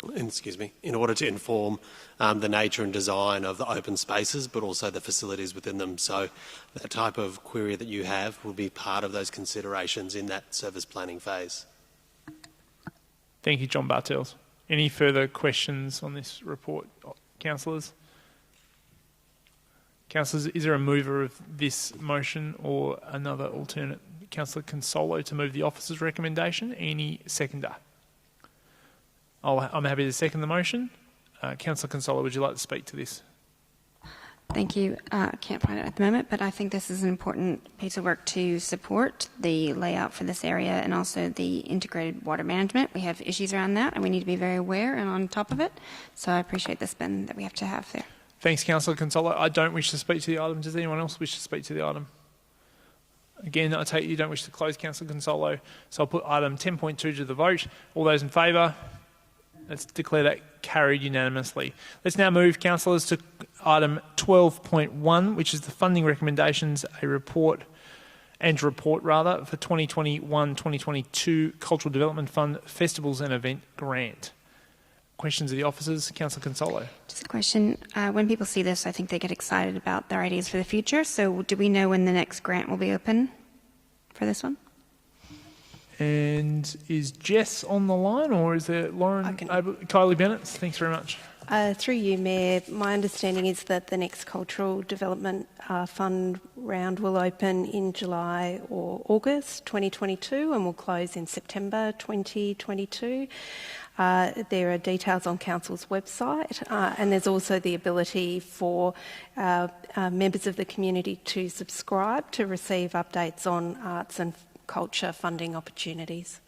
inform the nature and design of the open spaces, but also the facilities within them. So that type of query that you have will be part of those considerations in that service planning phase. Thank you, John Bartels. Any further questions on this report, councillors? Councillors, is there a mover of this motion or another alternate? Councillor Consolo to move the officer's recommendation. Any seconder? I'm happy to second the motion. Councillor Consolo, would you like to speak to this? Thank you. I can't find it at the moment, but I think this is an important piece of work to support the layout for this area and also the integrated water management. We have issues around that, and we need to be very aware and on top of it. So I appreciate the spend that we have to have there. Thanks, Councillor Consolo. I don't wish to speak to the item. Does anyone else wish to speak to the item? Again, I take it you don't wish to close, Councillor Consolo. So I'll put item 10.2 to the vote. All those in favour? Let's declare that carried unanimously. Let's now move, councillors, to item 12.1, which is the funding recommendations, report for 2021-2022 Cultural Development Fund Festivals and Event Grant. Questions of the officers? Councillor Consolo. Just a question. When people see this, I think they get excited about their ideas for the future. So do we know when the next grant will be open for this one? And is Jess on the line, or is there Lauren? Kylie Bennett, thanks very much. Through you, Mayor, my understanding is that the next Cultural Development Fund round will open in July or August 2022 and will close in September 2022. There are details on Council's website, and there's also the ability for members of the community to subscribe to receive updates on arts and culture funding opportunities.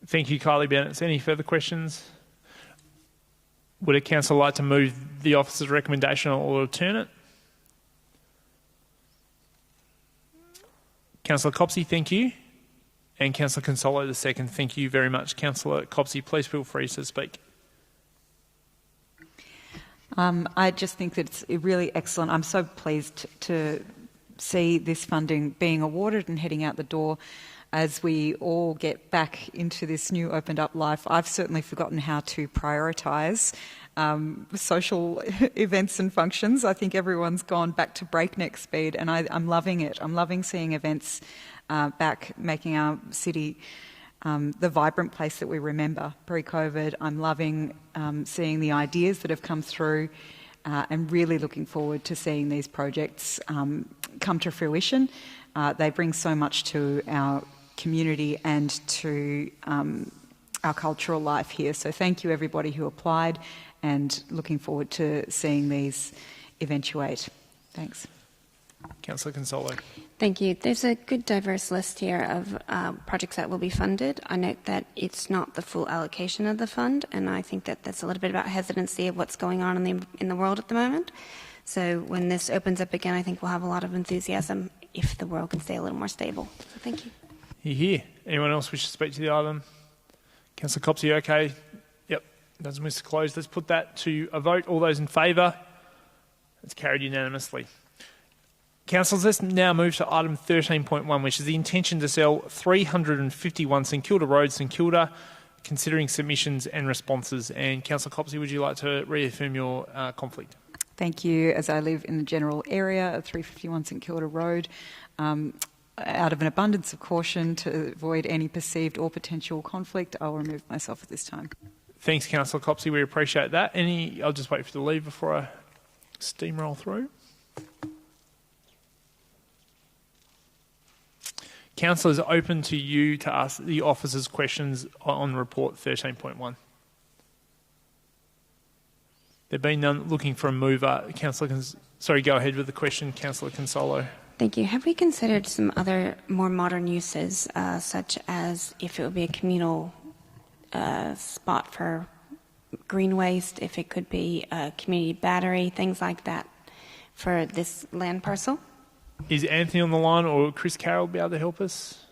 Thank you, Kylie Bennett. Any further questions? Would a council like to move the officer's recommendation or alternate? Councillor Copsey, thank you. And Councillor Consolo, the second. Thank you very much. Councillor Copsey, please feel free to speak. I just think that it's really excellent. I'm so pleased to see this funding being awarded and heading out the door as we all get back into this new opened up life. I've certainly forgotten how to prioritise social events and functions. I think everyone's gone back to breakneck speed, and I'm loving it. I'm loving seeing events back, making our city the vibrant place that we remember pre-COVID. I'm loving seeing the ideas that have come through and really looking forward to seeing these projects come to fruition. They bring so much to our community and to our cultural life here. So thank you everybody who applied, and looking forward to seeing these eventuate. Thanks. Councillor Consolo. Thank you. There's a good diverse list here of projects that will be funded. I note that it's not the full allocation of the fund, and I think that that's a little bit about hesitancy of what's going on in the world at the moment. So when this opens up again, I think we'll have a lot of enthusiasm if the world can stay a little more stable. So thank you. You're here. Anyone else wish to speak to the item? Councillor Copsey, okay? Yep. Doesn't wish to close. Let's put that to a vote. All those in favour? It's carried unanimously. Councillors, let's now move to item 13.1, which is the intention to sell 351 St Kilda Road, St Kilda, considering submissions and responses. And Councillor Copsey, would you like to reaffirm your conflict? Thank you. As I live in the general area of 351 St Kilda Road, out of an abundance of caution to avoid any perceived or potential conflict, I'll remove myself at this time. Thanks, Councillor Copsey. We appreciate that. I'll just wait for you to leave before I steamroll through. Councillors, open to you to ask the officers questions on report 13.1. There being none, looking for a mover. Go ahead with the question, Councillor Consolo. Thank you. Have we considered some other more modern uses, such as if it would be a communal spot for green waste, if it could be a community battery, things like that for this land parcel? Is Anthony on the line, or Chris Carroll be able to help us?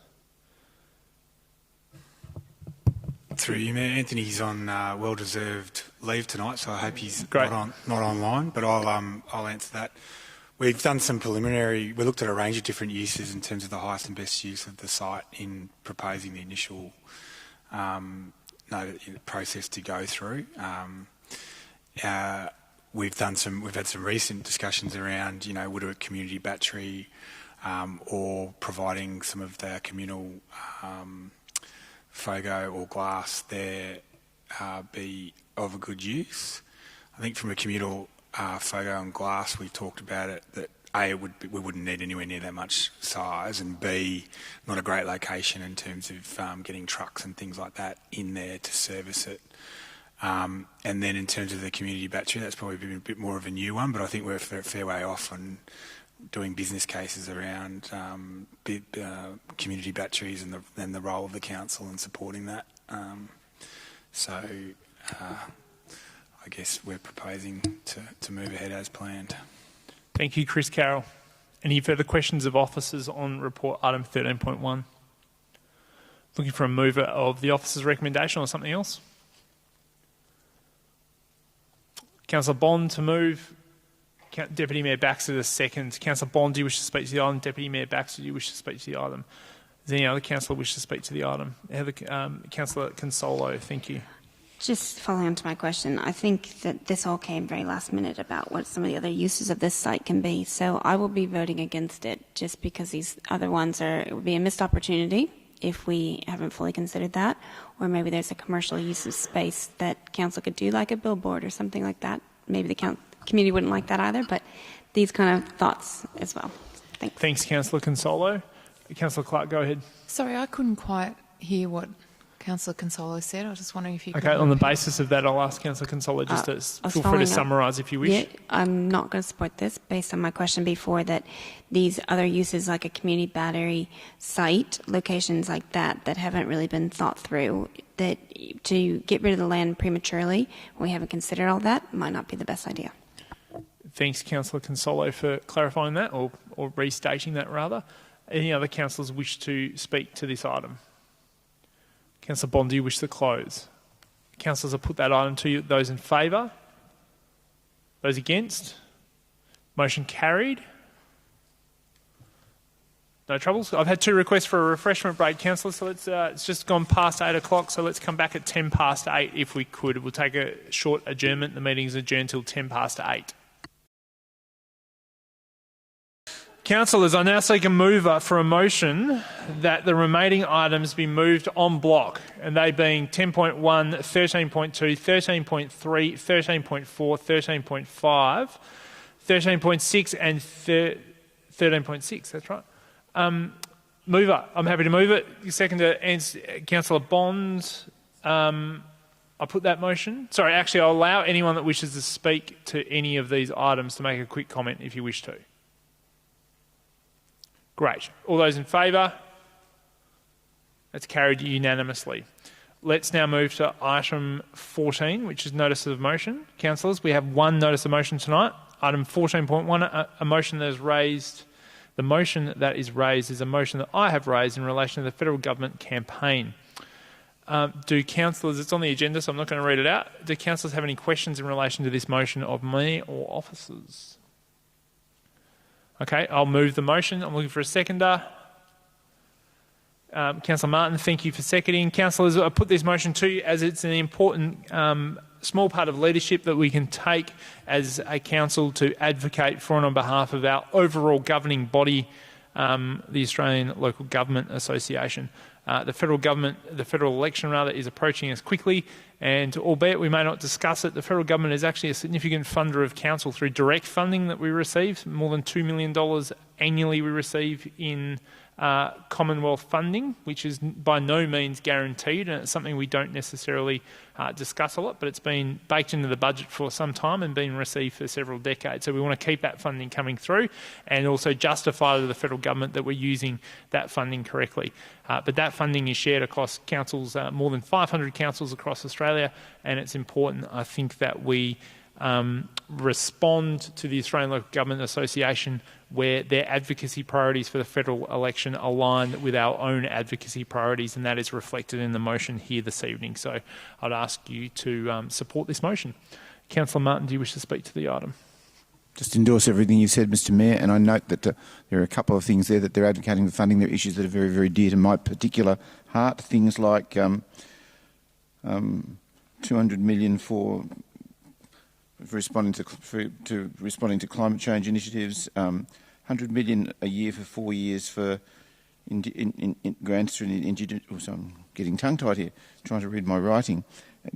Through you, Mayor. Anthony's on well-deserved leave tonight, so I hope he's not online, but I'll answer that. We've done some preliminary. We looked at a range of different uses in terms of the highest and best use of the site in proposing the initial process to go through. We've had some recent discussions around, would a community battery or providing some of the communal FOGO or glass there be of a good use. I think from a communal FOGO and glass, we talked about it that A, we wouldn't need anywhere near that much size, and B, not a great location in terms of getting trucks and things like that in there to service it. And then in terms of the community battery, that's probably been a bit more of a new one, but I think we're a fair way off on doing business cases around community batteries and the role of the council in supporting that. I guess we're proposing to move ahead as planned. Thank you, Chris Carroll. Any further questions of officers on report item 13.1? Looking for a mover of the officer's recommendation or something else? Councillor Bond to move. Deputy Mayor Baxter to second. Councillor Bond, do you wish to speak to the item? Deputy Mayor Baxter, do you wish to speak to the item? Does any other councillor wish to speak to the item? Councillor Consolo, thank you. Just following on to my question, I think that this all came very last minute about what some of the other uses of this site can be. So I will be voting against it just because these other ones it would be a missed opportunity if we haven't fully considered that. Or maybe there's a commercial use of space that council could do, like a billboard or something like that. Maybe the community wouldn't like that either, but these kind of thoughts as well. Thanks. Thanks, Councillor Consolo. Councillor Clark, go ahead. Sorry, I couldn't quite hear what Councillor Consolo said. I was just wondering if you could... Okay, on the basis of that, I'll ask Councillor Consolo just to feel free to summarise if you wish. Yeah, I'm not going to support this based on my question before that these other uses like a community battery site, locations like that haven't really been thought through, that to get rid of the land prematurely when we haven't considered all that might not be the best idea. Thanks, Councillor Consolo, for clarifying that or restating that rather. Any other councillors wish to speak to this item? Councillor Bond, do you wish to close? Councillors, I'll put that item to you. Those in favour? Those against? Motion carried. No troubles. I've had 2 requests for a refreshment break, councillors, so it's just gone past 8 o'clock, so let's come back at 10 past 8 if we could. We'll take a short adjournment. The meeting is adjourned till 10 past 8. Councillors, I now seek a mover for a motion that the remaining items be moved en bloc, and they being 10.1, 13.2, 13.3, 13.4, 13.5, 13.6 and 13.6, that's right. Mover, I'm happy to move it. Second to Councillor Bond. I'll put that motion. Sorry, actually I'll allow anyone that wishes to speak to any of these items to make a quick comment if you wish to. Great. All those in favour? That's carried unanimously. Let's now move to item 14, which is notice of motion. Councillors, we have 1 notice of motion tonight. Item 14.1, a motion that is raised. The motion that is raised is a motion that I have raised in relation to the federal government campaign. Do councillors, it's on the agenda, so I'm not going to read it out. Do councillors have any questions in relation to this motion of me or officers? Okay, I'll move the motion. I'm looking for a seconder. Councillor Martin, thank you for seconding. Councillors, I put this motion to you as it's an important small part of leadership that we can take as a council to advocate for and on behalf of our overall governing body, the Australian Local Government Association. The federal election is approaching us quickly, and albeit we may not discuss it, the federal government is actually a significant funder of council through direct funding that we receive. More than $2 million annually we receive in Commonwealth funding, which is by no means guaranteed, and it's something we don't necessarily discuss a lot, but it's been baked into the budget for some time and been received for several decades. So we want to keep that funding coming through and also justify to the federal government that we're using that funding correctly. But that funding is shared across councils, more than 500 councils across Australia, and it's important, I think, that we respond to the Australian Local Government Association where their advocacy priorities for the federal election align with our own advocacy priorities, and that is reflected in the motion here this evening. So I'd ask you to support this motion. Councillor Martin, do you wish to speak to the item? Just endorse everything you said, Mr Mayor, and I note that there are a couple of things there that they're advocating for funding. There are issues that are very, very dear to my particular heart, things like $200 million for responding to climate change initiatives, $100 million a year for 4 years for grants to Indigenous. Oh, I'm getting tongue-tied here, trying to read my writing.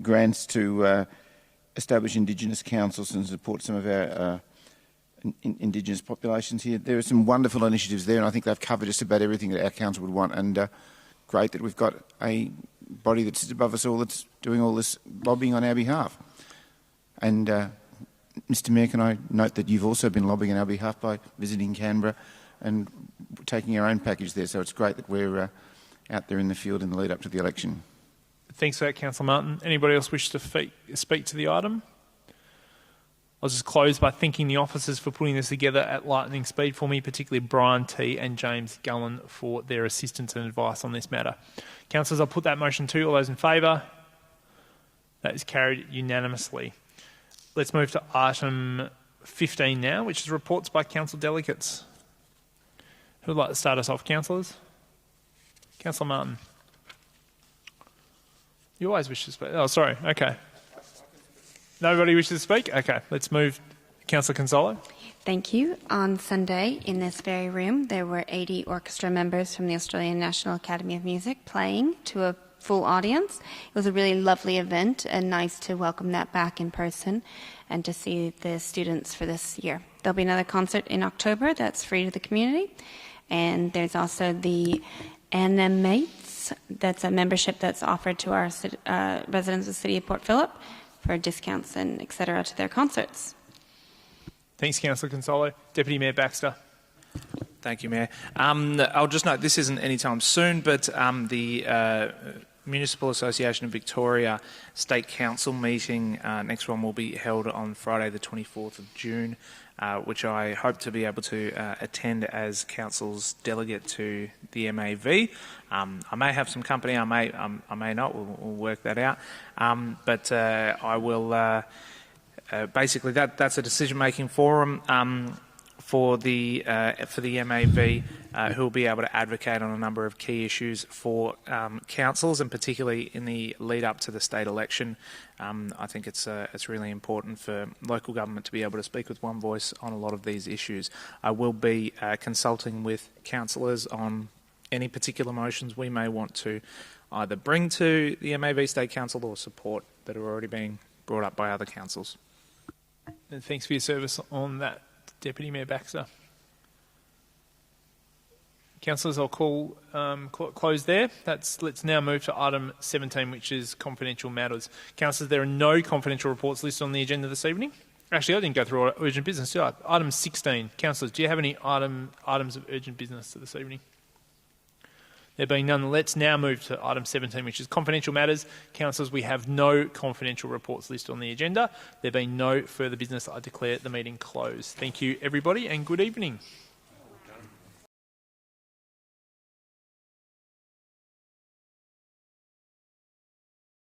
Grants to establish Indigenous councils and support some of our Indigenous populations here. There are some wonderful initiatives there, and I think they've covered just about everything that our council would want. And great that we've got a body that sits above us all that's doing all this lobbying on our behalf. And Mr Mayor, can I note that you've also been lobbying on our behalf by visiting Canberra and taking our own package there, so it's great that we're out there in the field in the lead up to the election. Thanks for that, Councillor Martin. Anybody else wish to speak to the item? I'll just close by thanking the officers for putting this together at lightning speed for me, particularly Brian T and James Gullen for their assistance and advice on this matter. Councillors, I'll put that motion to you. All those in favour? That is carried unanimously. Let's move to item 15 now, which is reports by council delegates. Who would like to start us off, councillors? Councillor Martin. You always wish to speak. Oh, sorry. Okay. Nobody wishes to speak? Okay. Let's move. Councillor Consolo. Thank you. On Sunday, in this very room, there were 80 orchestra members from the Australian National Academy of Music playing to a full audience. It was a really lovely event and nice to welcome that back in person and to see the students for this year. There'll be another concert in October that's free to the community, and there's also the Animates. That's a membership that's offered to our residents of the City of Port Phillip for discounts and etc. to their concerts. Thanks, Councillor Consolo. Deputy Mayor Baxter. Thank you, Mayor. I'll just note this isn't anytime soon, but the Municipal Association of Victoria State Council meeting, next one will be held on Friday the 24th of June, which I hope to be able to attend as Council's delegate to the MAV. I may have some company, I may not, we'll work that out. But I will, basically that's a decision-making forum for the MAV, who will be able to advocate on a number of key issues for councils, and particularly in the lead up to the state election. I think it's really important for local government to be able to speak with one voice on a lot of these issues. I will be consulting with councillors on any particular motions we may want to either bring to the MAV State Council or support that are already being brought up by other councils. And thanks for your service on that, Deputy Mayor Baxter. Councillors, I'll close there. Let's now move to item 17, which is confidential matters. Councillors, there are no confidential reports listed on the agenda this evening. Actually, I didn't go through urgent business, did I? Item 16. Councillors, do you have any items of urgent business this evening? There being none, let's now move to item 17, which is confidential matters. Councillors, we have no confidential reports listed on the agenda. There being no further business, I declare the meeting closed. Thank you, everybody, and good evening.